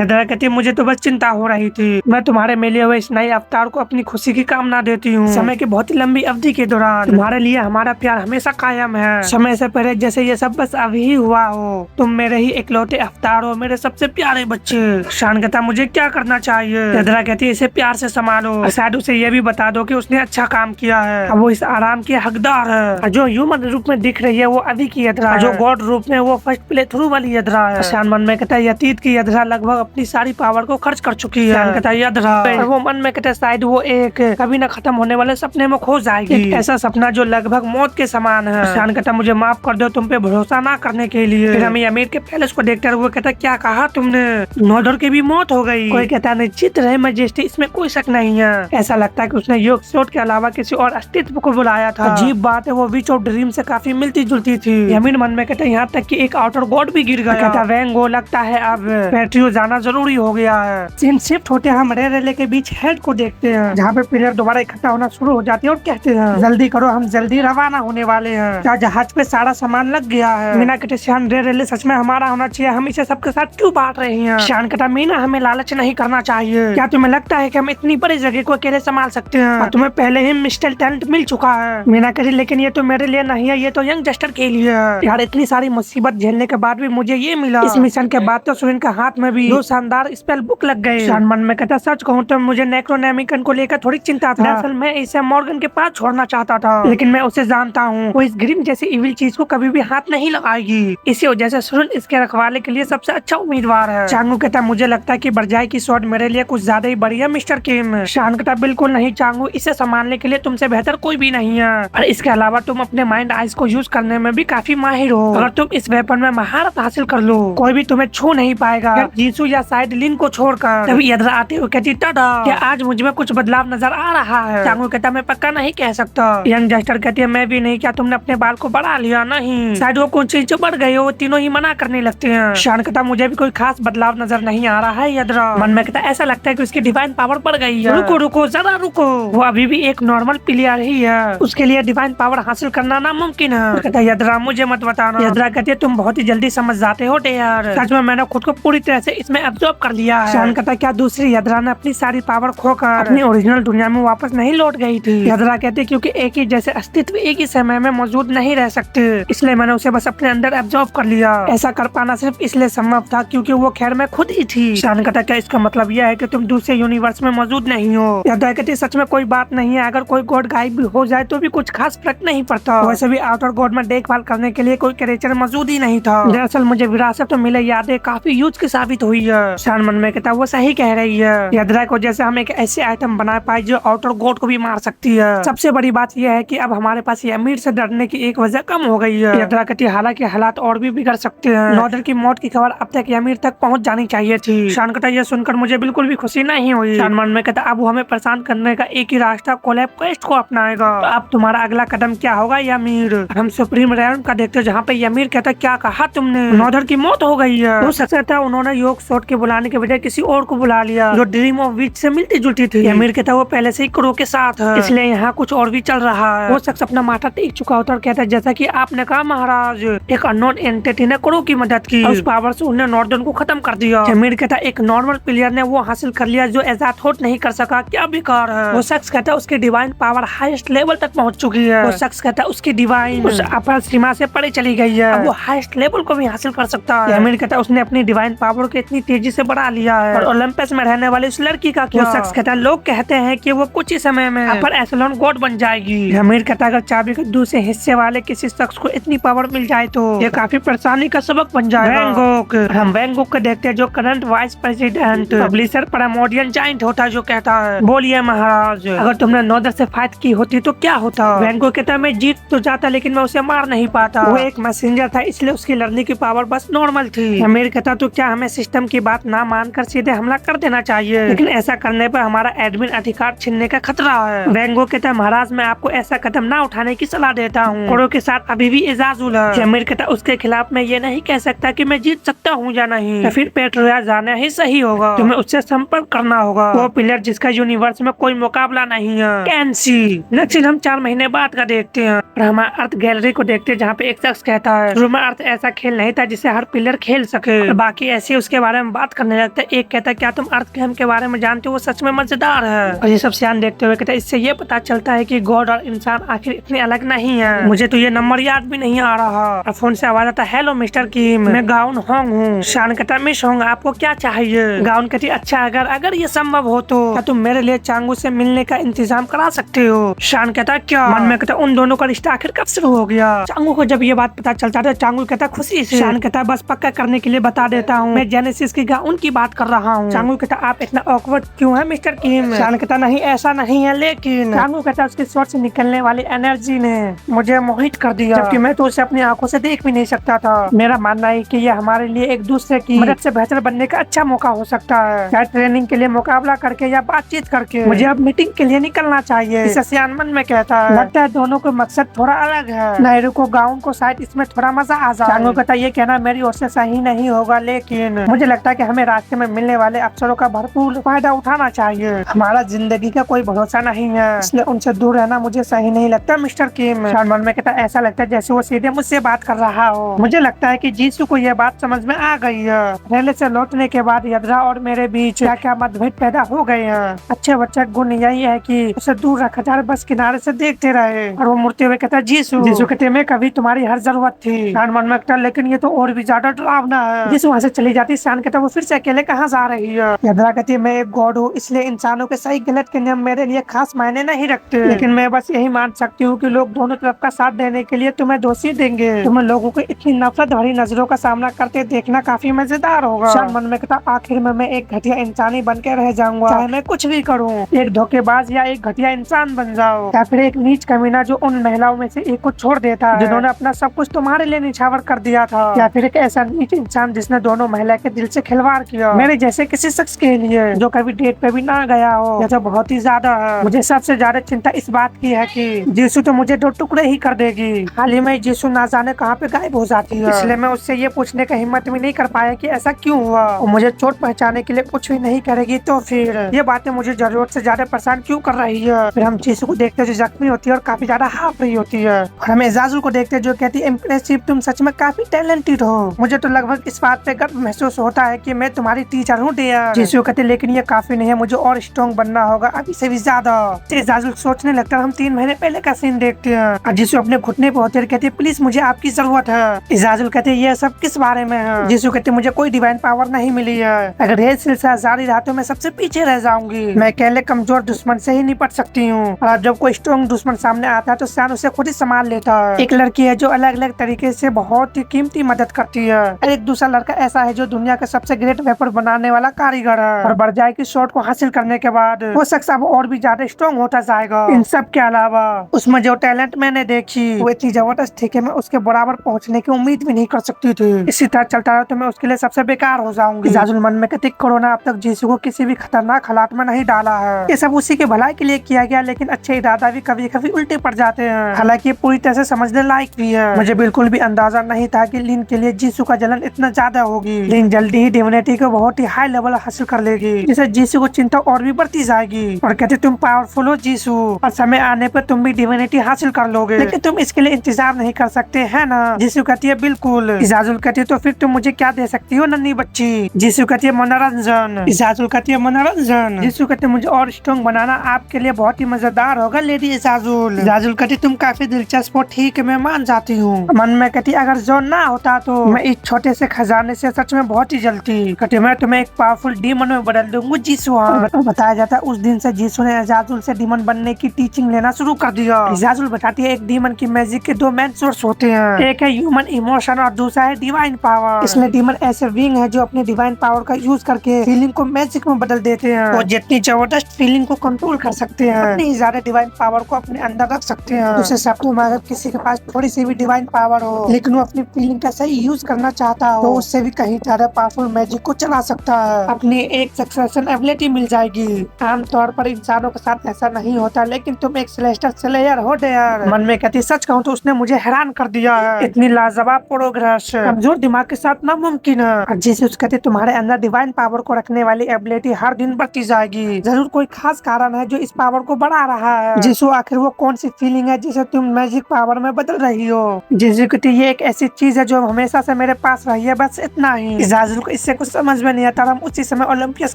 यद्रा कहती मुझे तो बस चिंता हो रही थी। मैं तुम्हारे मिले हुए इस नए अवतार को अपनी खुशी की कामना देती हूँ। समय की बहुत ही लंबी अवधि के दौरान तुम्हारे लिए हमारा प्यार हमेशा कायम है। समय से पहले जैसे ये सब बस अभी ही हुआ हो। तुम मेरे ही इकलौते अवतार हो, मेरे सबसे प्यारे बच्चे। शान कहता मुझे क्या करना चाहिए? यद्रा कहती है इसे प्यार से संभालो, शायद उसे ये भी बता दो कि उसने अच्छा काम किया है, अब वो इस आराम के हकदार है। जो ह्यूमन रूप में दिख रही है वो अभी की यद्रा है, जो गॉड रूप में वो फर्स्ट प्ले थ्रू वाली यद्रा है। शान मन में कहता है अतीत की यद्रा लगभग अपनी सारी पावर को खर्च कर चुकी है। शान कहता है यद्रा, वो मन में कहता है शायद वो एक कभी न खत्म होने वाले सपने में खो जाएगी, ऐसा सपना जो लगभग मौत के समान है। शान कहता मुझे माफ कर दो तुम पे भरोसा ना करने के लिए। फिर हमें अमीर के पैलेस को देखते हुए कहता क्या कहा तुमने? नॉर्डर की भी मौत हो गई। कोई कहता निश्चित रहे मजेस्टी, इसमें कोई शक नहीं है। ऐसा लगता है कि उसने योग शॉट के अलावा किसी और अस्तित्व को बुलाया था। अजीब बात है, वो विच ऑफ ड्रीम से काफी मिलती जुलती थी। यमीन मन में कहता यहाँ तक कि एक आउटर गॉड भी गिर गया। कहता वेंगो लगता है अब पेट्रियो जाना जरूरी हो गया है। सीन शिफ्ट होते हम रेले के बीच हेड को देखते हैं, जहाँ पे प्लेयर दोबारा इकट्ठा होना शुरू हो जाती है और कहते हैं जल्दी करो हम जल्दी रवाना होने वाले हैं। क्या जहाज पे सारा सामान लग गया है? मीना कहते शान रेले सच में हमारा होना चाहिए, हम इसे सबके साथ क्यों बांट रहे हैं? शान कहता मीना हमें लालच नहीं करना चाहिए। क्या तुम्हें लगता है कि हम इतनी बड़ी जगह को अकेले संभाल सकते हैं? और तुम्हें पहले ही मिस्टर टैलेंट मिल चुका है। मीना कहती लेकिन ये तो मेरे लिए नहीं है, ये तो यंग जस्टर के लिए है। यार इतनी सारी मुसीबत झेलने के बाद भी मुझे ये मिला। इस मिशन के बाद तो सुरेन के हाथ में भी दो शानदार स्पेल बुक लग गए। शान मन में कहता सच कहूँ तो मुझे नेक्रोनोमिकन को लेकर थोड़ी चिंता था। दरअसल मैं इसे मॉर्गन के पास छोड़ना चाहता था, लेकिन मैं उसे जानता हूँ वो इस ग्रिम जैसी इविल चीज को कभी भी हाथ नहीं लगाएगी। इसी वजह से सुरेन इसके रखवाले के लिए सबसे अच्छा उम्मीदवार है। चांगू कहता मुझे लगता है कि बरजाई की शॉट मेरे लिए कुछ ज्यादा ही बढ़िया मिस्टर किम। शान कहता बिल्कुल नहीं चांगू, इसे संभालने के लिए तुमसे बेहतर कोई भी नहीं है। और इसके अलावा तुम अपने माइंड आइज को यूज करने में भी काफी माहिर हो। अगर तुम इस वेपन में महारत हासिल कर लो कोई भी तुम्हें छू नहीं पाएगा, जीसू या शायद लिन को छोड़कर। तभी यद्रा आते हुए कहती टाटा, क्या आज मुझ में कुछ बदलाव नजर आ रहा है? चांगू कहता मैं पक्का नहीं कह सकता। यंग जस्टर कहती है मैं भी नहीं। क्या तुमने अपने बाल को बढ़ा लिया? नहीं, शायद वो कुछ चीज बढ़ गई हो, वो तीनों ही मना करने लगते हैं। शान कहता मुझे भी कोई खास बदलाव नजर नहीं आ रहा है यद्रा। मन में कहता ऐसा लगता है कि उसकी डिवाइन पावर बढ़ गई है। रुको रुको जरा रुको, वो अभी भी एक नॉर्मल प्लेयर ही है, उसके लिए डिवाइन पावर हासिल करना नामुमकिन है। कहता यद्रा मुझे मत बताना। यद्रा कहती है तुम बहुत ही जल्दी समझ जाते हो यार, सच में मैंने खुद को पूरी तरह से इसमें एब्जॉर्ब कर लिया है। शान कहता क्या दूसरी यद्रा ने अपनी सारी पावर खोकर अपनी ओरिजिनल दुनिया में वापस नहीं लौट गई थी? यद्रा कहती क्योंकि एक ही जैसे अस्तित्व एक ही समय में मौजूद नहीं रह सकते, इसलिए मैंने उसे बस अपने अंदर एब्जॉर्ब कर लिया। ऐसा कर पाना सिर्फ इसलिए संभव था क्योंकि वो खैर में खुद ही थी। शान कहता क्या इसका मतलब यह है कि तुम दूसरे यूनिवर्स में मौजूद नहीं हो? यद्रा कहती सच में कोई बात नहीं है, अगर कोई गॉड गायब भी हो जाए तो भी कुछ खास फर्क नहीं पड़ता। वैसे भी आउटर गॉड में देखभाल करने के लिए कोई क्रिएचर मौजूद ही नहीं था। दरअसल मुझे विरासत तो मिले यादें काफी यूज की साबित हुई है। शान मन में कहता वो सही कह रही है। यद्रा को जैसे हम एक ऐसे आइटम बना पाए जो आउटर गॉड को भी मार सकती है। सबसे बड़ी बात यह है कि अब हमारे पास ये अमीर से डरने की एक वजह कम हो गई है। यद्रा कहती हालांकि हालात और भी बिगड़ सकते हैं। नॉर्डर की मौत की खबर अब तक अमीर तक पहुंच जानी चाहिए थी। शान कहता यह सुनकर मुझे बिल्कुल भी खुशी नहीं हुई। शान मन में कहता अब वो हमें परेशान करने का एक ही रास्ता कोलैब क्वेस्ट को अपनाएगा। तो अब तुम्हारा अगला कदम क्या होगा यमीर? हम सुप्रीम रैम का देखते जहाँ पे यमीर कहता क्या कहा तुमने? नॉर्डर की मौत हो गई है। हो सकता है उन्होंने योग शॉट के बुलाने के बजाय किसी और को बुला लिया जो ड्रीम ऑफ विच से मिलती जुलती थी। यमीर कहता वो पहले से ही क्रू के साथ है, इसलिए यहाँ कुछ और भी चल रहा है। वो शख्स अपना माथा टेक चुका होता और कहता है जैसा कि आपने कहा महाराज, एक अननोन एंटिटी ने क्रू की मदद की, उस पावर से उन्हें नॉर्डन को खत्म कर दिया। यमीर कहता एक नॉर्मल प्लेयर ने वो हासिल कर लिया जो एजाद होट नहीं कर सका, क्या बेकार है। वो शख्स कहता उसकी डिवाइन पावर हाईएस्ट लेवल तक पहुँच चुकी है। वो शख्स कहता उसकी डिवाइन उस अपर सीमा से परे चली गई है, अब वो हाईएस्ट लेवल को भी हासिल कर सकता है। यमीर कहता उसने अपनी डिवाइन पावर को इतनी तेजी से बढ़ा लिया है। और ओलंपस में रहने वाली उस लड़की का क्या? वो शख्स कहता लोग कहते हैं कि वो कुछ ही समय में अपर एशेलोन गॉड बन जाएगी। यमीर कहता अगर चाबी के दूसरे हिस्से वाले किसी शख्स को इतनी पावर मिल जाए तो ये काफी परेशानी का सबक बन जाएगा। वैंगोक, हम वैंगोक को देखते हैं जो current vice president publisher primordial giant होता है, जो कहता है बोलिए महाराज अगर तुमने नॉर्डर से फाइट की होती तो क्या होता? वैंगोक कहता मैं जीत तो जाता लेकिन मैं उसे मार नहीं पाता। वो एक मैसेंजर था इसलिए उसकी लड़ने की पावर बस नॉर्मल थी। यमीर कहता तो क्या हमें सिस्टम की बात ना मानकर सीधे हमला कर देना चाहिए? लेकिन ऐसा करने पर हमारा एडमिन अधिकार छीनने का खतरा है। वैंगो कहता महाराज मैं आपको ऐसा कदम ना उठाने की सलाह देता हूँ, कोरो के साथ अभी भी एजाजुल है। यमीर कहता उसके खिलाफ मैं ये नहीं कह सकता कि मैं जीत सकता हूँ या नहीं। तो फिर पेट्रोया जाना ही सही होगा। तुम्हें उससे संपर्क करना होगा, वो प्लेयर जिसका यूनिवर्स में कोई मुकाबला नहीं है, कैंसी। नेक्स्ट हम 4 महीने बाद का देखते हैं और हम अर्थ गैलरी को देखते हैं, जहाँ पे एक शख्स कहता है शुरू में अर्थ ऐसा खेल नहीं था जिसे हर प्लेयर खेल सके, और बाकी ऐसे उसके बारे में बात करने लगते हैं। एक कहता है क्या तुम अर्थ गेम के बारे में जानते हो, वो सच में मजेदार है। और ये सब सियान देखते हुए कहता है इससे ये पता चलता है कि गॉड और इंसान आखिर इतने अलग नहीं है। मुझे तो ये नंबर याद भी नहीं आ रहा। और फोन से आवाज आता है हेलो मिस्टर किम, मैं गाउन होंग हूँ। शान कहता है मिस होंग आपको क्या चाहिए। गाउन कहती अच्छा अगर ये संभव हो तो क्या तुम मेरे लिए चांगू से मिलने का इंतजाम करा सकते हो। शान कहता है क्या। मन में कहता उन दोनों का रिश्ता आखिर कब शुरू हो गया। चांगू को जब ये बात पता चलता है चांगू कहता है खुशी से। शान कहता है बस पक्का करने के लिए बता देता हूँ, मैं जेनेसिस की गाउन की बात कर रहा हूँ। चांगू कहता आप इतना ऑकवर्ड क्यों है मिस्टर किम। शान कहता नहीं ऐसा नहीं है, लेकिन चांगू कहता उसके शॉट से निकलने वाली एनर्जी ने मुझे मोहित कर दिया, जबकि मैं तो उसे अपनी आंखों से देख भी नहीं सकता था। मेरा मानना है कि ये हमारे लिए एक दूसरे की मदद से बेहतर बनने का अच्छा मौका हो सकता है, चाहे ट्रेनिंग के लिए मुकाबला करके या बातचीत करके। मुझे अब मीटिंग के लिए निकलना चाहिए, इसे सियान मन में कहता है। लगता है दोनों के मकसद थोड़ा अलग है। नेहरू को गाउन को शायद इसमें थोड़ा मजा आ जाए। चांगू कहता ये कहना मेरी ओर से सही नहीं होगा, लेकिन मुझे लगता है कि हमें रास्ते में मिलने वाले अवसरों का भरपूर फायदा उठाना चाहिए। हमारा जिंदगी का कोई भरोसा नहीं है, इसलिए उनसे दूर रहना मुझे सही नहीं लगता मिस्टर किम। शान मन में कहता ऐसा लगता है जैसे वो सीधे मुझसे बात कर रहा हो। मुझे लगता है कि जीसू को यह बात समझ में आ गई है। रेले से लौटने के बाद यद्रा और मेरे बीच क्या मतभेद पैदा हो गए हैं। अच्छे बच्चे गुण यही है कि उसे दूर रखा जाए, बस किनारे से देखते रहे। और वो मुड़ते हुए कहता जीसू कहते मैं कभी तुम्हारी हर जरूरत थी। शान मन में कहता लेकिन ये तो और भी ज्यादा डरावना है। जीसू वहाँ से चली जाती। शान कहता वो फिर से अकेले कहाँ जा रही है। यद्रा कहती मैं एक गॉड हूँ, इसलिए इंसानों के सही गलत के नियम मेरे लिए खास मायने नहीं रखते, लेकिन मैं बस यही मान सकती हूँ कि लोग दोनों तरफ का साथ देने के लिए तुम्हें दोषी देंगे। तुम्हें लोगों को इतनी नफरत भरी नजरों का सामना करते देखना काफी मजेदार होगा। शान मन में कहता आखिर में मैं एक घटिया इंसानी बन के रह जाऊंगा, चाहे मैं कुछ भी करूँ, एक धोखेबाज या एक घटिया इंसान बन जाओ, या फिर एक नीच कमीना जो उन महिलाओं में से एक को छोड़ देता है जिन्होंने अपना सब कुछ तुम्हारे लिए निछावर कर दिया था, या फिर एक ऐसा नीच इंसान जिसने दोनों महिला के दिल से खिलवाड़ किया मेरे जैसे किसी शख्स के लिए जो कभी डेट पे भी ना गया हो। यह तो बहुत ही ज्यादा है। मुझे सबसे ज्यादा चिंता इस बात की है कि जीसू तो मुझे 2 टुकड़े ही कर देगी। हाल ही में जीसू ना जाने कहाँ पे गायब हो जाती है, इसलिए मैं उससे ये पूछने का हिम्मत भी नहीं कर पाया कि ऐसा क्यों हुआ। और मुझे चोट पहुँचाने के लिए कुछ भी नहीं करेगी, तो फिर ये बातें मुझे जरूरत से ज्यादा परेशान क्यों कर रही है। फिर हम जीसू को देखते जो जख्मी होती है और काफी ज्यादा हाफ रही होती है, और हमें एजाजुल को देखते जो कहती है इम्प्रेसिव, तुम सच में काफी टैलेंटेड हो। मुझे तो लगभग इस बात पे गर्व महसूस होता है कि मैं तुम्हारी टीचर हूँ डियर। जीसू कहते लेकिन ये काफी नहीं है, मुझे और स्ट्रॉन्ग बनना होगा, अभी से भी ज्यादा। एजाजुल सोचने लगता है हम 3 महीने पहले का सीन देखते हैं। जीसू अपने घुटने पे होते हैं, कहते प्लीज मुझे आपकी जरूरत है। एजाजुल कहते ये सब किस बारे में है। जीसू कहते मुझे कोई डिवाइन पावर नहीं मिली है, अगर ये सिलसिला जारी रहा तो मैं सबसे पीछे रह जाऊंगी। मैं अकेले कमजोर दुश्मन से ही निपट सकती हूँ, और जब कोई स्ट्रॉन्ग दुश्मन सामने आता है तो शान उसे खुद ही संभाल लेता है। एक लड़की है जो अलग अलग तरीके से बहुत ही कीमती मदद करती है, और एक दूसरा लड़का ऐसा है जो दुनिया का सबसे ग्रेट वेपन बनाने वाला कारीगर है, और बरजाई की शॉट को हासिल करने के बाद वो शख्स अब और भी ज्यादा स्ट्रॉन्ग होता जाएगा। इन सब के अलावा उसमें जो टैलेंट मैंने देखी वो इतनी जबरदस्त थी कि मैं उसके बराबर पहुंचने की उम्मीद भी नहीं कर सकती थी। इसी तरह चलता रहा तो मैं उसके लिए सबसे बेकार हो जाऊंगी। एजाजुल मन में कहती कोरोना अब तक जीसू को किसी भी खतरनाक हालात में नहीं डाला है, ये सब उसी के भलाई के लिए किया गया, लेकिन अच्छे इरादा भी कभी कभी उल्टे पड़ जाते हैं। हालांकि ये पूरी तरह से समझने लायक भी है। मुझे बिल्कुल भी अंदाजा नहीं था कि लिन के लिए जीसू का जलन इतना ज्यादा होगी। लिन जल्दी ही डिविनिटी को बहुत ही हाई लेवल हासिल कर लेगी, जिससे जीसू को चिंता और भी बढ़ती जाएगी। और कहते तुम पावरफुल हो जीसू, और समय आने पर तुम भी डिविनिटी हासिल कर लोगे, लेकिन तुम इसके लिए इंतजार नहीं कर सकते है ना। जीसू कहती है बिल्कुल। एजाजुल कहती है तो फिर तुम मुझे क्या दे सकती हो नन्ही बच्ची। जीसू कहती है मनोरंजन। एजाजुल कहती है मनोरंजन। जीसू कहते मुझे और स्ट्रॉन्ग बनाना आपके लिए बहुत ही मजेदार होगा लेडी एजाजुल। एजाजुल कहती तुम काफी दिलचस्प हो, ठीक है मैं मान जाती हूँ। मन में कहती अगर जोन ना होता तो मैं इस छोटे से खजाने से सच में बहुत ही जलती। कहती मैं तुम्हें एक पावरफुल डीमन में बदल दूंगी जीसू। बताया जाता है उस दिन से जीसू ने एजाजुल से डीमन बनने की टीचिंग लेना शुरू कर दिया। एजाजुल बताती है एक डीमन की मैजिक के 2 मेन सोर्स होते हैं, एक है ह्यूमन इमोशन और दूसरा है डिवाइन पावर। इसलिए डीमन ऐसे विंग है जो अपनी डिवाइन पावर का यूज करके फीलिंग को मैजिक में बदल देते हैं। वो जितनी जबरदस्त फीलिंग को कंट्रोल कर सकते हैं, उतनी ही ज्यादा डिवाइन पावर को अपने अंदर रख सकते हैं। दूसरे शब्दों में अगर किसी के पास थोड़ी सी भी डिवाइन पावर हो लेकिन वो अपनी फीलिंग का सही यूज करना चाहता हो तो उससे भी कहीं ज्यादा पावरफुल मैजिक को चला सकता है। अपनी एक सक्सेशन एबिलिटी मिल जाएगी। आमतौर पर इंसानों के साथ ऐसा नहीं होता, लेकिन तुम एक सेलेस्टियल स्लेयर हो डेयर। मन में कहती सच कहूँ तो उसने मुझे हैरान कर दिया है, इतनी लाजवाब प्रोग्रेस कमजोर दिमाग के साथ नामुमकिन है। और जैसे उसके कहते तुम्हारे अंदर डिवाइन पावर को रखने वाली एबिलिटी हर दिन बढ़ती जाएगी, जरूर कोई खास कारण है जो इस पावर को बढ़ा रहा है। जिसो आखिर वो कौन सी फीलिंग है जिसे तुम मैजिक पावर में बदल रही हो। जिसो कहते ये एक ऐसी चीज है जो हमेशा से मेरे पास रही है, बस इतना ही। जाजुल को इससे कुछ समझ में नहीं आता। हम उसी समय ओलंपियस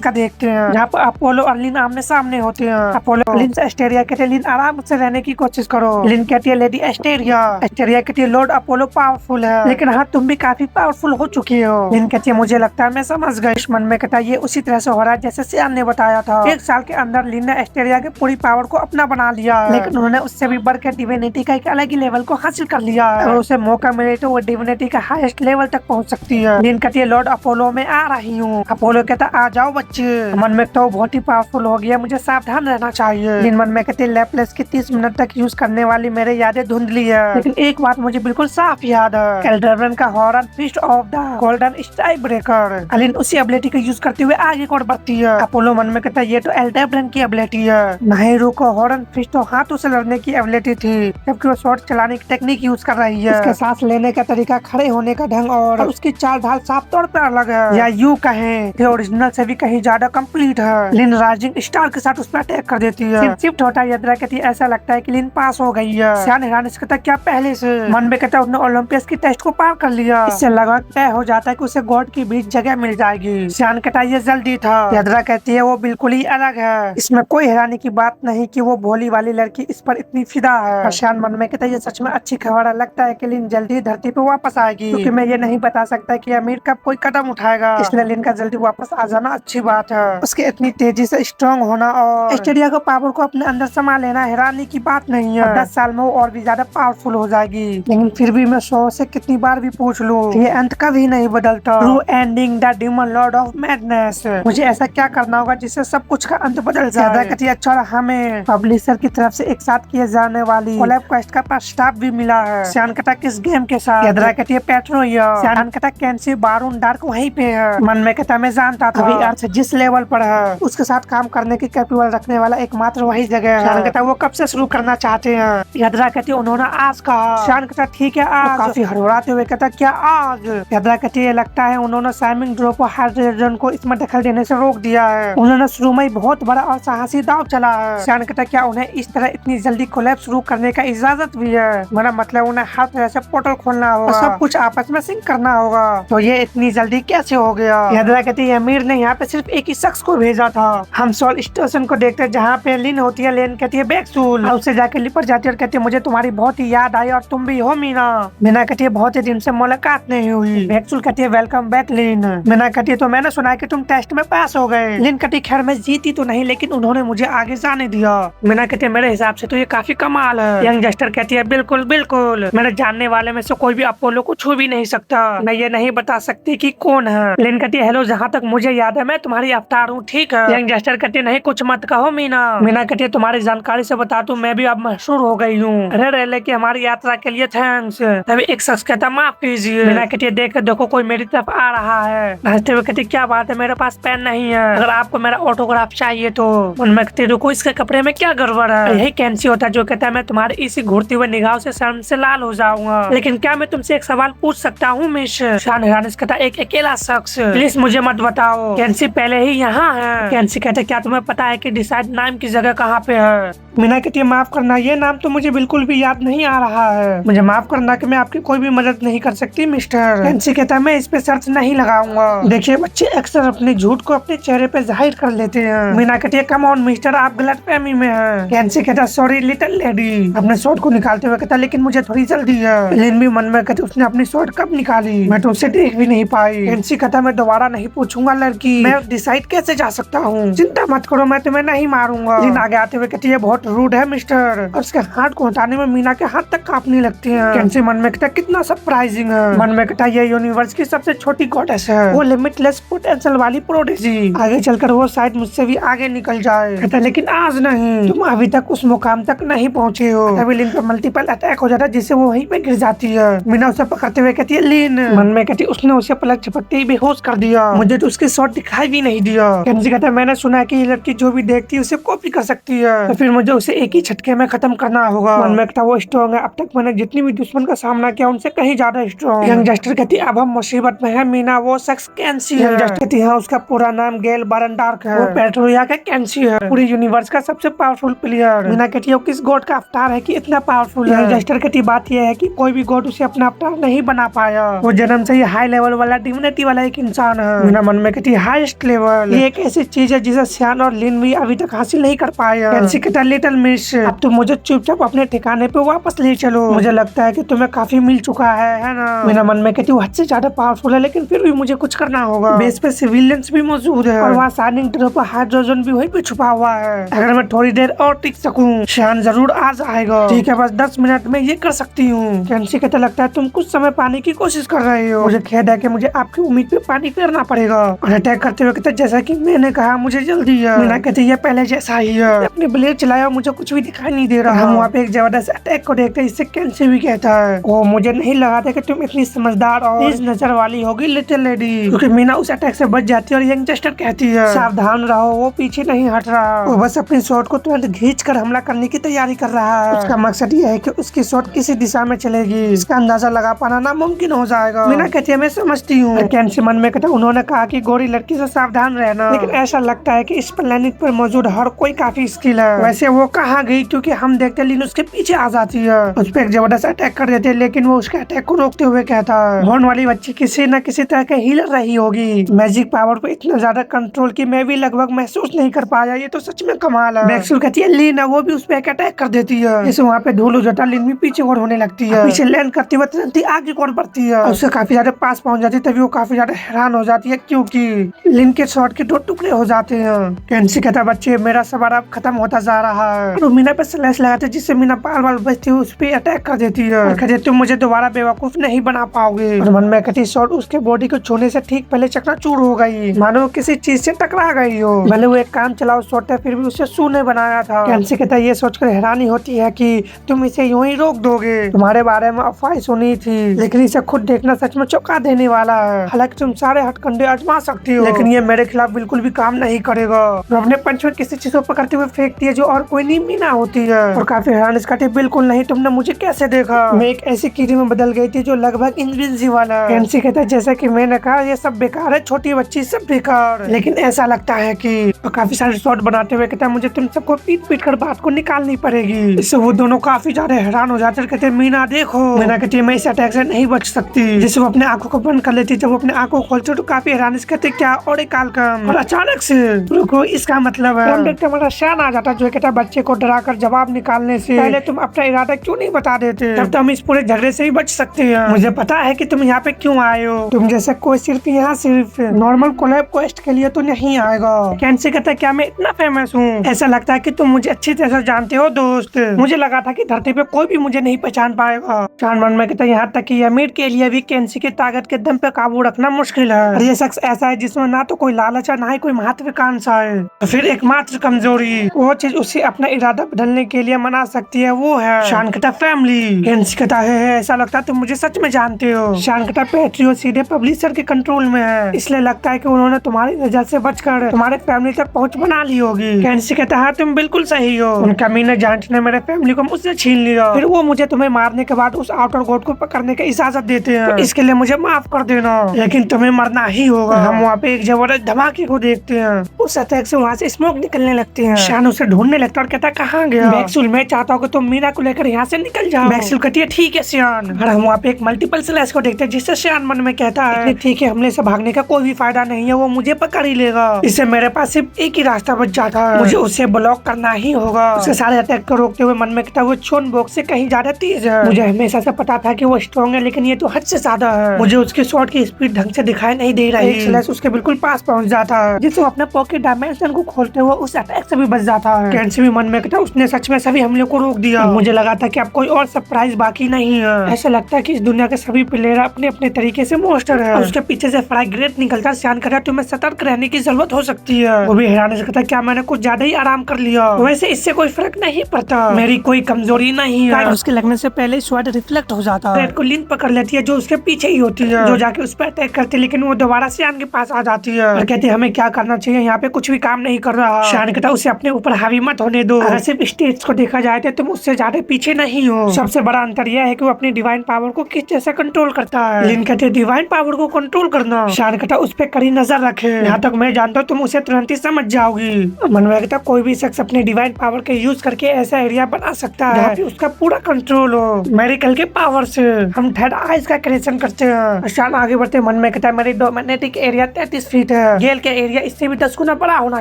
का देखते हैं जहाँ पर अपोलो और लिन आमने सामने होते हैं। अपोलो लिन से एस्टेरिया कहते हैं लिन आराम से रहने की कोशिश करो। लिन कहती है लेडी एस्टेरिया। एस्टेरिया कहती है लॉर्ड अपोलो पावरफुल है, लेकिन हाँ तुम भी काफी पावरफुल हो चुकी हो। लिन कहती है मुझे लगता है मैं समझ गई। मन में कहता है ये उसी तरह से हो रहा है जैसे सियान ने बताया था। 1 साल के अंदर लिन ने एस्टेरिया की पूरी पावर को अपना बना लिया, लेकिन उन्होंने उससे भी बढ़कर डिविनिटी का एक अलग ही लेवल को हासिल कर लिया। अगर उसे मौका मिले तो वो डिविनिटी का हाईएस्ट लेवल तक पहुंच सकती है। लिन कहती है लॉर्ड अपोलो में आ रही हूँ। अपोलो कहता आ जाओ बच्चे। मन में तो बहुत ही पावरफुल हो गया, मुझे सावधान रहना चाहिए। लिन मन में कहती है लैपलेस की 30 मिनट तक यूज करने वाली मेरे यादें धुंधली है, लेकिन एक बात मुझे बिल्कुल साफ याद है, कैल्डेरन का horn fist of the golden sty breaker. Lin उसी एबिलिटी का यूज करते हुए आगे और बढ़ती है। अपोलो मन में कहता है ये तो एल्डेब्रन की एबिलिटी है। नाहिरू को हॉर्न फिस्ट तो हाथों से लड़ने की एबिलिटी थी, जबकि वो शॉट चलाने की टेक्निक यूज कर रही है। उसके सांस लेने का तरीका, खड़े होने का ढंग और उसकी चाल ढाल साफ तौर पर अलग है, या यूं कहें कि ओरिजिनल से भी कहीं ज्यादा कंप्लीट है। लिन राइजिंग स्टार के साथ उस पर अटैक कर देती है। शिफ्ट होता है। यद्रा कहती है ऐसा लगता है कि लिन पास हो गई है। सियान हैरान से कहता क्या पहले से? मन में कहता है उसने ओलंपियस की टेस्ट को पार कर लिया। इससे लगभग तय हो जाता है कि उसे गॉड के बीच जगह मिल जाएगी। सियान कहता है ये जल्दी था। यद्रा कहती है वो बिल्कुल ही अलग है, इसमें कोई हैरानी की बात नहीं कि वो भोली वाली लड़की इस पर इतनी फिदा है। सियान मन में कहता है ये सच में अच्छी खबर है, लगता है कि लिन जल्दी धरती पे वापस आएगी, क्योंकि मैं ये नहीं बता सकता कि अमीर कब कोई कदम उठाएगा, इसलिए लिन का जल्दी वापस आ जाना अच्छी बात है। उसके इतनी तेजी से स्ट्रॉन्ग होना और एस्टेरिया को पावर को अपने अंदर समा लेना हैरानी की बात नहीं है। 10 साल में वो और भी ज्यादा पावरफुल हो जाएगी, लेकिन फिर भी मैं 100 से कितनी बार भी पूछ लूं ये अंत कभी नहीं बदलता। True ending the demon Lord of madness. मुझे ऐसा क्या करना होगा जिससे सब कुछ का अंत बदल जाए। अच्छा हमें पब्लिशर की तरफ से एक साथ किए जाने वाली कोलैब क्वेस्ट का प्रस्ताव भी मिला है। सियान कहता किस गेम के साथ? यद्रा कहती है पेट्रोया। सियान कहता कैंसी बारून डार्क वहीं पे है। मन में कहता मैं जानता था अभी अर्थ जिस लेवल पर है उसके साथ काम करने की कैपेबल रखने वाला एकमात्र वही जगह है। सियान कहता वो कब से शुरू करना चाहते हैं? यद्रा कहती है उन्होंने आज कहा। सियान कहता ठीक है आज। काफी हड़बड़ाते हुए कहता क्या आज? यद्रा कहती है लगता है उन्होंने साइमिंग ड्रॉप और हाइड्रोजन को इसमें दखल देने से रोक दिया है। उन्होंने शुरू में बहुत बड़ा और साहसी दाव चला है। सियान कहता क्या उन्हें इस तरह इतनी जल्दी कोलैब शुरू करने का इजाजत भी है? मेरा मतलब उन्हें हर तरह से पोर्टल खोलना होगा, सब कुछ आपस में सिंक करना होगा, तो ये इतनी जल्दी कैसे हो गया? यद्रा कहती है अमीर ने यहाँ पे सिर्फ एक ही शख्स को भेजा था। हम सोल स्टेशन को देखते हैं जहाँ पे लिन होती है। लिन कहती है बैक्सूल। उससे जाके लिपट जाती है और कहती है मुझे तुम्हारी बहुत ही याद आई और तुम भी हो मीना। मीना कहती है बहुत ही दिन से मुलाकात नहीं हुई। बैक्सूल कहती है वेलकम बैक लिन। मीना कहती है तो मैंने सुना है कि तुम टेस्ट में पास हो गए। लिन कहती खैर मैं जीती तो नहीं, लेकिन उन्होंने मुझे आगे जाने दिया। मीना कहती है मेरे हिसाब से तो ये काफी कमाल है। यंग जस्टर कहती है बिल्कुल बिल्कुल, मेरे जानने वाले में से कोई भी अपोलो को छू भी नहीं सकता। मैं ये नहीं बता सकती कि कौन है। लिन कहती है हेलो, जहाँ तक मुझे याद है मैं तुम्हारी अवतार हूँ, ठीक है? यंग जस्टर कहती है नहीं कुछ मत कहो मीना। मीना कहती है तुम्हारी जानकारी से बता दूं मैं भी अब मशहूर हो गई हूँ। अरे लेके हमारी यात्रा के लिए थैंक्स। तभी एक शख्स कहता माफ कीजिए। मीना कहती है देखो कोई मेरी तरफ आ रहा है। हंसते हुए कहती क्या बात है, मेरे पास पेन नहीं है, अगर आपको मेरा ऑटोग्राफ चाहिए तो। मन में कहती रुको इसके कपड़े में क्या गड़बड़ है? यही कैंसी होता है जो कहता है मैं तुम्हारे इसी घूरती हुए निगाहों से शर्म से लाल हो जाऊंगा, लेकिन क्या मैं तुमसे एक सवाल पूछ सकता हूँ मिस? शान हैरान से कहता एक अकेला शख्स, प्लीज मुझे मत बताओ, कैंसी पहले ही यहाँ है। कैंसी कहते क्या तुम्हें पता है कि डिसाइड नाम की जगह कहाँ पे है? मीना कहती है माफ करना ये नाम तो मुझे बिल्कुल भी याद नहीं आ रहा है, मुझे माफ करना कि मैं आपकी कोई भी मदद नहीं कर सकती मिस्टर। कैंसी कहता है मैं इस पे शर्त नहीं लगाऊंगा। देखिए बच्चे अक्सर अपने झूठ को अपने चेहरे पे जाहिर कर लेते हैं। मीना कहती है कम ऑन मिस्टर आप गलतफहमी में हैं। कैंसी कहता सॉरी लिटिल लेडी। अपने शॉट को निकालते हुए कहता लेकिन मुझे थोड़ी जल्दी है। लिन भी मन में कहती उसने अपनी शॉट कब निकाली, मैं तो उसे देख भी नहीं पाई। कैंसी कहता मैं दोबारा नहीं पूछूंगा लड़की, मैं डिसाइड कैसे जा सकता हूँ? चिंता मत करो मैं तुम्हें नहीं मारूंगा। लिन आगे आते हुए कहती है बहुत रूड है मिस्टर, और उसके हाथ को हटाने में मीना के हाथ तक कांपने लगते हैं। कैंसी मन में कहता कितना सरप्राइजिंग है। मन में कहता ये यूनिवर्स की सबसे छोटी गॉडेस है, वो लिमिटलेस पोटेंशियल वाली प्रोडिजी, आगे चलकर वो शायद मुझसे भी आगे निकल जाए। कहता लेकिन आज नहीं, तुम अभी तक उस मुकाम तक नहीं पहुँचे हो। तभी लिन पर मल्टीपल अटैक हो जाता है जिससे वो वहीं पे गिर जाती है। मीना उसे पकड़ते हुए कहती है लिन। मन में कहती उसने उसे पलक झपकते ही बेहोश कर दिया, मुझे तो उसके शॉट दिखाई भी नहीं दिया। कैंसी कहता है मैंने सुना है कि ये लड़की जो भी देखती है उसे कॉपी कर सकती है, तो फिर मुझे उसे एक ही झटके में खत्म करना होगा। मन में कहता वो स्ट्रॉन्ग है, अब तक मैंने जितनी भी दुश्मन का सामना किया उनसे कहीं ज्यादा स्ट्रॉन्ग। यंग जस्टर कहती अब हम मुसीबत में है मीना, वो शख्स कैंसी है। जस्टर कहती हाँ उसका पूरा नाम गेल बारनडार्क है, वो पेट्रोलिया का कैंसी है, पूरे यूनिवर्स का सबसे पावरफुल प्लेयर। मीना कहती है किस गॉड का अवतार है कि इतना पावरफुल है। जस्टर कहती बात यह है कि कोई भी गॉड उसे अपना अवतार नहीं बना पाया, वो जन्म से ही हाई लेवल वाला डिविनिटी वाला एक इंसान है। मीना मन में कहती हाईएस्ट लेवल, ये एक ऐसी चीज है जिसे सियान और लिन भी अभी तक हासिल नहीं कर पाया। कैंसी कहता लिटिल मिस, अब तुम मुझे चुपचाप अपने ठिकाने पे वापस ले चलो, मुझे लगता है कि तुम्हें काफी मिल चुका है ना। मीना मन में कहती हद से ज्यादा पावरफुल है, लेकिन फिर भी मुझे कुछ करना होगा। बेस पे सिविलियंस भी मौजूद है और वहाँ शाइनिंग ट्री पर हाइड्रोजन भी वहीं पे छुपा हुआ है। अगर मैं थोड़ी देर और टिक सकूं, शान जरूर आ जाएगा। ठीक है बस 10 मिनट में ये कर सकती हूँ। कैंसी कहता लगता है तुम कुछ समय पाने की कोशिश कर रहे हो, मुझे खेद है कि मुझे आपकी उम्मीद पे पानी फेरना पड़ेगा। और अटैक करते हुए कहता जैसा कि मैंने कहा मुझे जल्दी है। मीना कहती है पहले जैसा ही है, अपनी ब्लेड चलाया मुझे कुछ भी दिखाई नहीं दे रहा। हम वहाँ पे एक जबरदस्त अटैक को देखते हैं, इससे कैंसी भी कहता है ओ मुझे नहीं लगा था कि तुम इतनी समझदार और तेज नजर वाली होगी लिटिल लेडी, क्योंकि मीना उस अटैक से बच जाती है और यंग जस्टर कहती है सावधान रहो, वो पीछे नहीं हट रहा, वो बस अपनी शॉट को तुरंत खींच कर हमला करने की तैयारी कर रहा है। उसका मकसद ये है कि उसकी शॉट किसी दिशा में चलेगी, इसका अंदाजा लगा पाना नामुमकिन हो जाएगा। मीना कहती है मैं समझती हूँ। कैंसी मन में कहता उन्होंने कहा कि गोरी लड़की से सावधान रहना, लेकिन ऐसा लगता है कि इस प्लेनेट पर मौजूद हर कोई काफी स्किल है। वैसे वो कहाँ गई, क्योंकि हम देखते लिन उसके पीछे आ जाती है, उस पर एक जबरदस्त अटैक कर देते हैं, लेकिन वो उसके अटैक को रोकते हुए कहता है हॉर्न वाली बच्ची किसी न किसी तरह का हीलर रही होगी, मैजिक पावर पर इतना ज्यादा कंट्रोल की मैं भी लगभग महसूस नहीं कर पाया, ये तो सच में कमाल है। बैक्सूल कहती है लीना, वो भी उस पर एक अटैक कर देती है, जैसे वहाँ पे धूल उजटा लिन भी पीछे और होने लगती है, पीछे लैंड करती हुए तुरंत ही आगे और बढ़ती है, उससे काफी ज्यादा पास पहुंच जाती है। तभी वो काफी ज्यादा हैरान हो जाती है क्योंकि लिन के शॉट के 2 टुकड़े हो जाते हैं। कैंसी कहता बच्चे मेरा सवार अब खत्म होता जा रहा है, और मीना पे स्लैश लगाते जिससे मीना बार बार बचती है उस पे अटैक कर देती है और कहती तुम मुझे दोबारा बेवकूफ नहीं बना पाओगे। और मन में कहती शॉट उसके बॉडी को छूने से ठीक पहले चकनाचूर हो गई, मानो किसी चीज से टकरा गई हो। भले वो एक काम चलाओ शॉट है, फिर भी उसे सू ने बनाया था। कैंसी कहता ये सोचकर हैरानी होती है कि तुम इसे यूं ही रोक दोगे, तुम्हारे बारे में अफवाह सुनी थी, लेकिन इसे खुद देखना सच में चौंका देने वाला है। हालांकि तुम सारे हथकंडे आजमा सकती हो, लेकिन ये मेरे खिलाफ बिल्कुल भी काम नहीं करेगा। वो अपने पंच में किसी चीज को पकड़ते हुए फेंकती है जो और कोई नहीं मीना होती है, और काफी हैरान इसका बिल्कुल नहीं, तुमने मुझे कैसे देखा, मैं एक ऐसी कीड़ी में बदल गई थी जो लगभग इनविजिबल है। कैंसी कहता है जैसा कि मैंने कहा ये सब बेकार है, छोटी बच्ची सब बेकार, लेकिन ऐसा लगता है कि काफी सारे शॉट बनाते हुए कहता है मुझे तुम सबको पीट पीट कर बात को निकालनी पड़ेगी। इससे वो दोनों काफी ज्यादा हैरान हो जाते हैं, कहते मीना देखो। मीना कहती है मैं इस अटैक से नहीं बच सकती, जिससे वो अपने आंखों को बंद कर लेती। जब वो अपने आंखों खोलते तो काफी हैरान कहते क्या और एक कालकम, और अचानक से रुको इसका मतलब है हम देखते हमारा शान आ जाता जो कहता बच्चे को डरा कर जवाब निकालने से पहले तुम अपना इरादा क्यों नहीं बता देते, तब तो हम इस पूरे झगड़े से ही बच सकते हैं। मुझे पता है कि तुम यहाँ पे क्यों आए हो, तुम जैसे कोई सिर्फ यहाँ सिर्फ नॉर्मल कोलैब क्वेस्ट के लिए तो नहीं आएगा। कैंसी कहता है क्या मैं इतना फेमस हूँ, ऐसा लगता है कि तुम मुझे अच्छी तरह जानते हो दोस्त, मुझे लगा था कि धरती पे कोई भी मुझे नहीं पहचान पाएगा। चांद मन में कहता है यहाँ तक कि अमीर के लिए भी कैंसी की ताकत के दम पे काबू रखना मुश्किल है, और ये शख्स ऐसा है जिसमें ना तो कोई लालच है ना ही कोई महत्वाकांक्षा है, तो फिर एकमात्र कमजोरी वो चीज उसे अपना इरादा बदलने के लिए मना सकती है, वो है शानकटा फैमिली। कैंसी कहता है ऐसा लगता है तुम मुझे सच में जानते हो, शानकटा पैट्रियो सीधे पब्लिशर के कंट्रोल में है, इसलिए लगता है कि उन्होंने तुम्हारी नजर से बचकर तुम्हारे फैमिली तक पहुंच बना ली होगी। कैंसी कहता है तुम बिल्कुल सही हो, उनका मीना जांच ने मेरे फैमिली को मुझसे छीन लिया, फिर वो मुझे तुम्हें मारने के बाद उस आउटर गॉड को पकड़ने की इजाजत देते हैं, तो इसके लिए मुझे माफ कर देना, लेकिन तुम्हें मरना ही होगा। हम वहाँ पे एक जबरदस्त धमाके को देखते हैं, उस अटैक से वहाँ से स्मोक निकलने लगती है। शान उसे ढूंढने लगता है और कहता है कहाँ गया। बैक्सूल मैं चाहता हूँ कि तुम मीना को लेकर यहाँ से निकल जाओ। बैक्सूल कहती है ठीक है श्यान, और हम वहाँ पे एक मल्टीपल स्लैश को देखते हैं जिससे श्यान मन में कहता है ठीक है हमले से भागने का कोई भी फायदा नहीं है, वो मुझे पकड़ ही लेगा, इससे मेरे पास सिर्फ एक ही रास्ता बच जाता है, मुझे उसे ब्लॉक करना ही होगा। उसके सारे अटैक को रोकते हुए मन में कहता है वो छोन बॉक्स से कहीं ज्यादा तेज है, मुझे हमेशा से पता था कि वो स्ट्रॉन्ग है, लेकिन ये तो हद से ज्यादा है, मुझे उसके शॉट की स्पीड ढंग से दिखाई नहीं दे रही। एक स्लैश उसके बिल्कुल पास पहुंच जाता है, जिससे वो अपने पॉकेट डायमेंशन को खोलते हुए उस अटैक से भी बच जाता है। कैंसी भी मन में कहता उसने सच में सभी हमले को रोक दिया, मुझे लगा था कि अब कोई और सरप्राइज बाकी नहीं है, ऐसा लगता है कि इस दुनिया के सभी प्लेयर अपने अपने तरीके से मोस्टर है। उसके पीछे से फ्राई ग्रेट निकलता शान कहता तुम्हें सतर्क रहने की जरूरत हो सकती है, वो भी हैरान से कहता क्या मैंने कुछ ज्यादा ही आराम कर लिया, वैसे इससे कोई फर्क नहीं पड़ता, मेरी कोई कमजोरी नहीं है। उसके लगने से पहले स्वाद रिफ्लेक्ट हो जाता है, को लिंक पकड़ लेती है जो उसके पीछे ही होती है, जो जाके उस पर अटैक करती है, लेकिन वो दोबारा शान के पास आ जाती है और कहती है हमें क्या करना चाहिए, यहाँ पे कुछ भी काम नहीं कर रहा। शान कहता उसे अपने ऊपर हावी मत होने दो। अगर सिर्फ स्टेट्स को देखा जाए तो तुम उससे ज्यादा पीछे नहीं हो। सबसे बड़ा अंतर यह है कि वो अपनी डिवाइन पावर को किस जैसे कंट्रोल करता है। लिन कहते डिवाइन पावर को कंट्रोल करना, शान कहता उस पर कड़ी नजर रखे। यहाँ तक मैं जानता हूँ तुम उसे तुरंत ही समझ जाओगी। मनवे कहता कोई भी शख्स अपने डिवाइन पावर के यूज करके ऐसा एरिया बना सकता है जहाँ पे उसका पूरा कंट्रोल हो। मेरिकल के पावर से हम थर्ड आइज का क्रिएशन करते हैं। शान आगे बढ़ते मन में कहता है मेरी डोमिनेटिक एरिया 33 फीट है। गेल के एरिया इससे भी 10 गुना बड़ा होना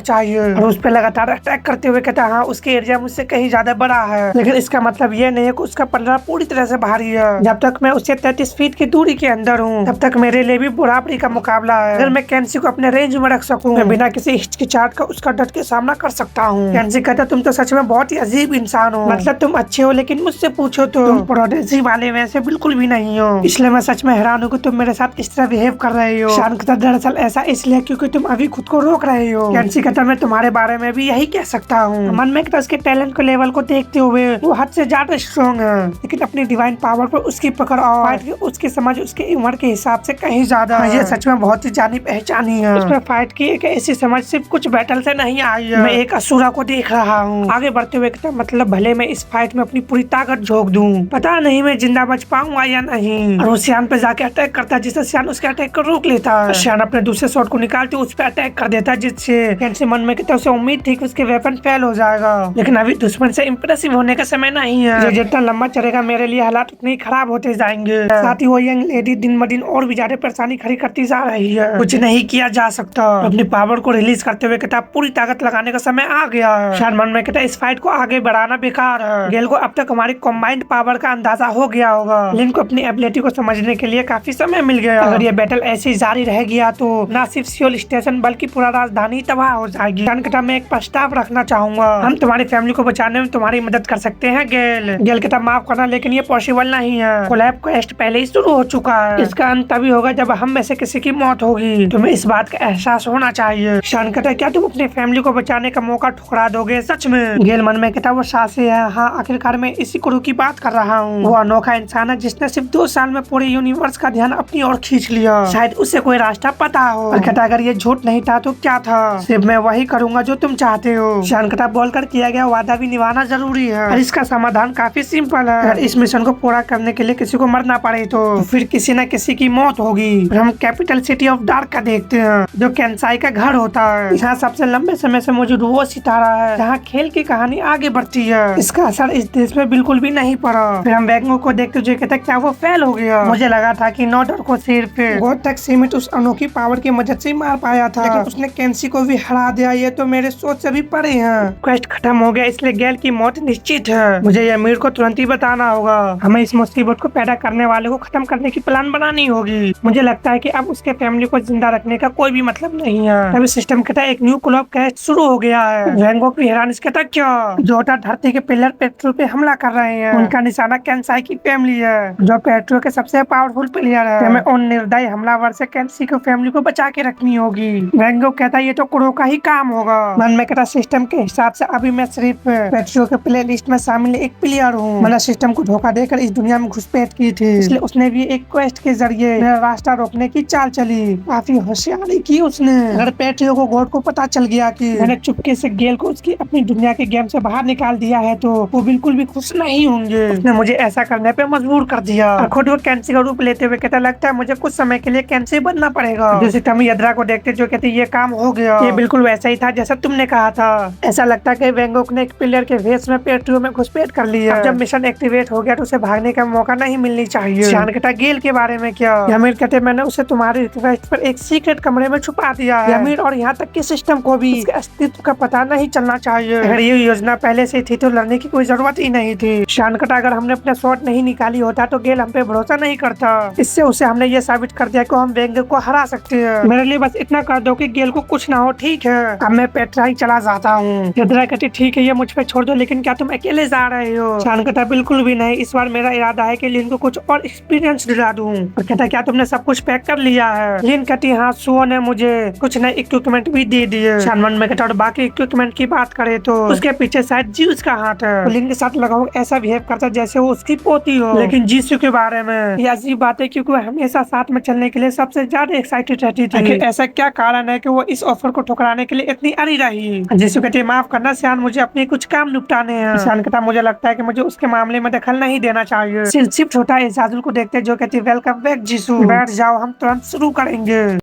चाहिए। और उस पर लगातार अटैक करते हुए कहता है हाँ उसके एरिया मुझसे कहीं ज्यादा बड़ा है, लेकिन इसका मतलब ये नहीं है कि उसका पल्ला पूरी तरह से भारी है। जब तक मैं उससे 33 फीट की दूरी के अंदर हूँ तब तक मेरे लिए भी बराबरी का मुकाबला है। अगर मैं कैंसी को अपने रेंज में रख सकूँ मैं बिना किसी हिचकिचाहट का उसका डट के सामना कर सकता हूँ। कैंसी कहता तुम तो सच में बहुत ही अजीब इंसान हो, मतलब तुम अच्छे हो लेकिन मुझसे पूछो तो तुम प्रोडेंसी वाले वैसे बिल्कुल भी नहीं हो। इसलिए मैं सच में हैरान हूँ कि तुम मेरे साथ इस तरह बिहेव कर रहे हो। शान कहता दरअसल ऐसा इसलिए क्योंकि तुम अभी खुद को रोक रहे हो। कैंसी कहता मैं तुम्हारे बारे में भी यही कह सकता हूँ। मन में कहता उसके टैलेंट के लेवल को देखते हुए वो हद से ज्यादा स्ट्रॉन्ग है, लेकिन अपनी डिवाइन पावर पर उसकी पकड़ और उसकी समझ उसके उम्र के हिसाब से कहीं ज्यादा है। ये सच में बहुत ही जानी पहचानी है। उसमें फाइट की एक ऐसी समझ सिर्फ कुछ बैटल से नहीं आई है। मैं एक असुरा को देख रहा हूँ। आगे बढ़ते हुए कहता मतलब भले मैं इस फाइट में अपनी पूरी ताकत झोंक दूं, पता नहीं मैं जिंदा बच पाऊंगा या नहीं। और वो सियान पे जाके अटैक करता है जिससे सियान उसके अटैक को रोक लेता है। सियान अपने दूसरे शॉट को निकालते उस पर अटैक कर देता है जिससे कैंसी मन में कहता उसे उम्मीद थी कि उसके वेपन फेल हो जाएगा, लेकिन अभी दुश्मन से इम्प्रेसिव होने का समय नहीं है। जितना लंबा चलेगा मेरे लिए हालात उतने ही खराब होते जाएंगे। साथ ही वो यंग लेडी दिन ब दिन और भी ज्यादा परेशानी खड़ी करती जा रही है। कुछ नहीं किया जा सकता। अपनी पावर को रिलीज करते हुए कहता पूरी ताकत लगाने का समय आ गया है। शान मन में कहता इस फाइट को आगे बढ़ाना बेकार है। गेल को अब तक हमारी कॉम्बाइंड पावर का अंदाजा हो गया होगा। लिन को अपनी एबिलिटी को समझने के लिए काफी समय मिल गया। अगर ये बैटल ऐसे ही जारी रह गया तो न सिर्फ सियोल स्टेशन बल्कि पूरा राजधानी तबाह हो जाएगी। शान कहता मैं एक प्रस्ताव रखना चाहूंगा, हम तुम्हारी फैमिली को बचाने में तुम्हारी मदद कर सकते हैं। गेल कहता माफ करना लेकिन ये पॉसिबल नहीं है। कोलैब क्वेस्ट पहले ही शुरू हो चुका है, इसका अंत तभी होगा जब हम में से किसी की मौत होगी। तुम्हें इस बात का एहसास होना चाहिए। शान कहता क्या तुम अपनी फैमिली को बचाने का मौका ठुकरा दोगे सच में? गेल मन में कहता वो सासे है। हाँ आखिरकार मैं इसी क्रू की बात कर रहा हूँ। वो अनोखा इंसान है जिसने सिर्फ 2 साल में पूरे यूनिवर्स का ध्यान अपनी ओर खींच लिया। शायद उसे कोई रास्ता पता हो। और कहता अगर ये झूठ नहीं था तो क्या था? सिर्फ मैं वही करूंगा जो तुम चाहते हो। शान कहता बोलकर किया गया वादा भी निभाना जरूरी है और इसका समाधान काफी सिंपल है। अगर इस मिशन को पूरा करने के लिए किसी को मरना पड़े तो फिर किसी न किसी की मौत होगी। हम कैपिटल सिटी ऑफ डार्क का देखते हैं जो कैंसाई का घर होता है। यहाँ सबसे लंबे समय से मौजूद वो सितारा है जहाँ खेल की कहानी आगे बढ़ती है। इसका असर इस देश में बिल्कुल भी नहीं पड़ा। फिर हम वैंगो को देखते जो कहता क्या वो फेल हो गया? मुझे लगा था कि नोडर को सिर्फ बहुत तक सीमित उस अनोखी पावर की मदद से मार पाया था, लेकिन उसने कैंसी को भी हरा दिया। ये तो मेरे सोच से भी परे है। क्वेस्ट खत्म हो गया इसलिए गेल की मौत निश्चित है। मुझे अमीर को तुरंत ही बताना होगा। हमें इस मुसीबत को पैदा करने वाले को खत्म करने की प्लान बनानी होगी। मुझे लगता है कि अब उसके फैमिली को जिंदा रखने का कोई भी मतलब नहीं है। तभी सिस्टम कहता है एक न्यू क्लब कैस्ट शुरू हो गया है। वैंगो की हैरानी कहता क्या जोटा धरती के पिलर पेट्रो पे हमला कर रहे हैं। उनका निशाना कैंसाई की फैमिली है जो पेट्रो के सबसे पावरफुल प्लेयर है। हमें उन निर्दयी हमलावर से कैंसी की फैमिली को बचा के रखनी होगी। वैंगो कहता है ये तो क्रो का ही काम होगा। मन में कहता सिस्टम के हिसाब से अभी मैं सिर्फ पेट्रो के प्ले लिस्ट में शामिल एक प्लेयर हूँ। मतलब सिस्टम को धोखा देकर इस दुनिया में घुसपैठ की थी, इसलिए उसने भी एक क्वेस्ट के जरिए मेरा रास्ता रोकने की चाल चली। काफी होशियारी की उसने। अगर पेट्रो को गॉड को पता चल गया कि मैंने चुपके से गेल को उसकी अपनी दुनिया के गेम से बाहर निकाल दिया है तो वो बिल्कुल भी खुश नहीं होंगे। उसने मुझे ऐसा करने पे मजबूर कर दिया। और खुद वो कैंसी का रूप लेते हुए कहता लगता है मुझे कुछ समय के लिए कैंसी बनना पड़ेगा। जैसे टमी यद्रा को देखते जो कहते ये काम हो गया। ये बिल्कुल वैसा ही था जैसा तुमने कहा था। ऐसा लगता है कि वैंगोक ने एक प्लेयर के वेश में पेट्रो में घुसपैठ कर लिया। जब मिशन एक्टिवेट हो गया तो उसे भागने का मौका नहीं मिलनी चाहिए। शान कहता गेल के बारे में क्या? यमीर कहते मैंने उसे तुम्हारी रिक्वेस्ट पर एक सीक्रेट कमरे में छुपा दिया है। यमीर और यहाँ तक कि सिस्टम को भी इसके अस्तित्व का पता नहीं चलना चाहिए। अगर ये योजना पहले से थी तो लड़ने की कोई जरूरत ही नहीं थी। शान कहता अगर हमने अपना शॉट नहीं निकाली होता तो गेल हम पे भरोसा नहीं करता। इससे उसे हमने ये साबित कर दिया कि हम वैंगो को हरा सकते हैं। मेरे लिए बस इतना कर दो कि गेल को कुछ ना हो। ठीक है अब मैं पेट्रा ही चला जाता हूँ। यद्रा कहती ठीक है ये मुझ पे छोड़ दो, लेकिन क्या तुम अकेले जा रहे हो? शान कहता बिल्कुल भी नहीं। इस बार मेरा इरादा है कि लिन को कुछ और एक्सपीरियंस दिला दूं। और कहता क्या तुमने सब कुछ पैक कर लिया है? लिन कहती हाँ सुओ ने मुझे कुछ नए इक्विपमेंट भी दे दिए। शान मन में कहता और बाकी इक्विपमेंट की बात करे तो उसके पीछे शायद जीउस का हाथ है। लिन के साथ लगाओ ऐसा बिहेव करता जैसे वो उसकी पोती हो। लेकिन जीसू के बारे में ये अजीब बात है क्योंकि वो हमेशा साथ में चलने के लिए सबसे ज्यादा एक्साइटेड रहती थी। ऐसा क्या कारण है कि वो इस ऑफर को ठुकराने के लिए इतनी अड़ी रही? जीसू कहती माफ करना ईशान मुझे अपने कुछ काम निपटाने हैं। ईशान कहता मुझे लगता है कि मुझे उसके मामले में दखल नहीं देना चाहिए। सिर्फ छोटा एजाजुल को देखते जो कहती वेलकम बैक जीसू, बैठ जाओ हम तुरंत शुरू करेंगे।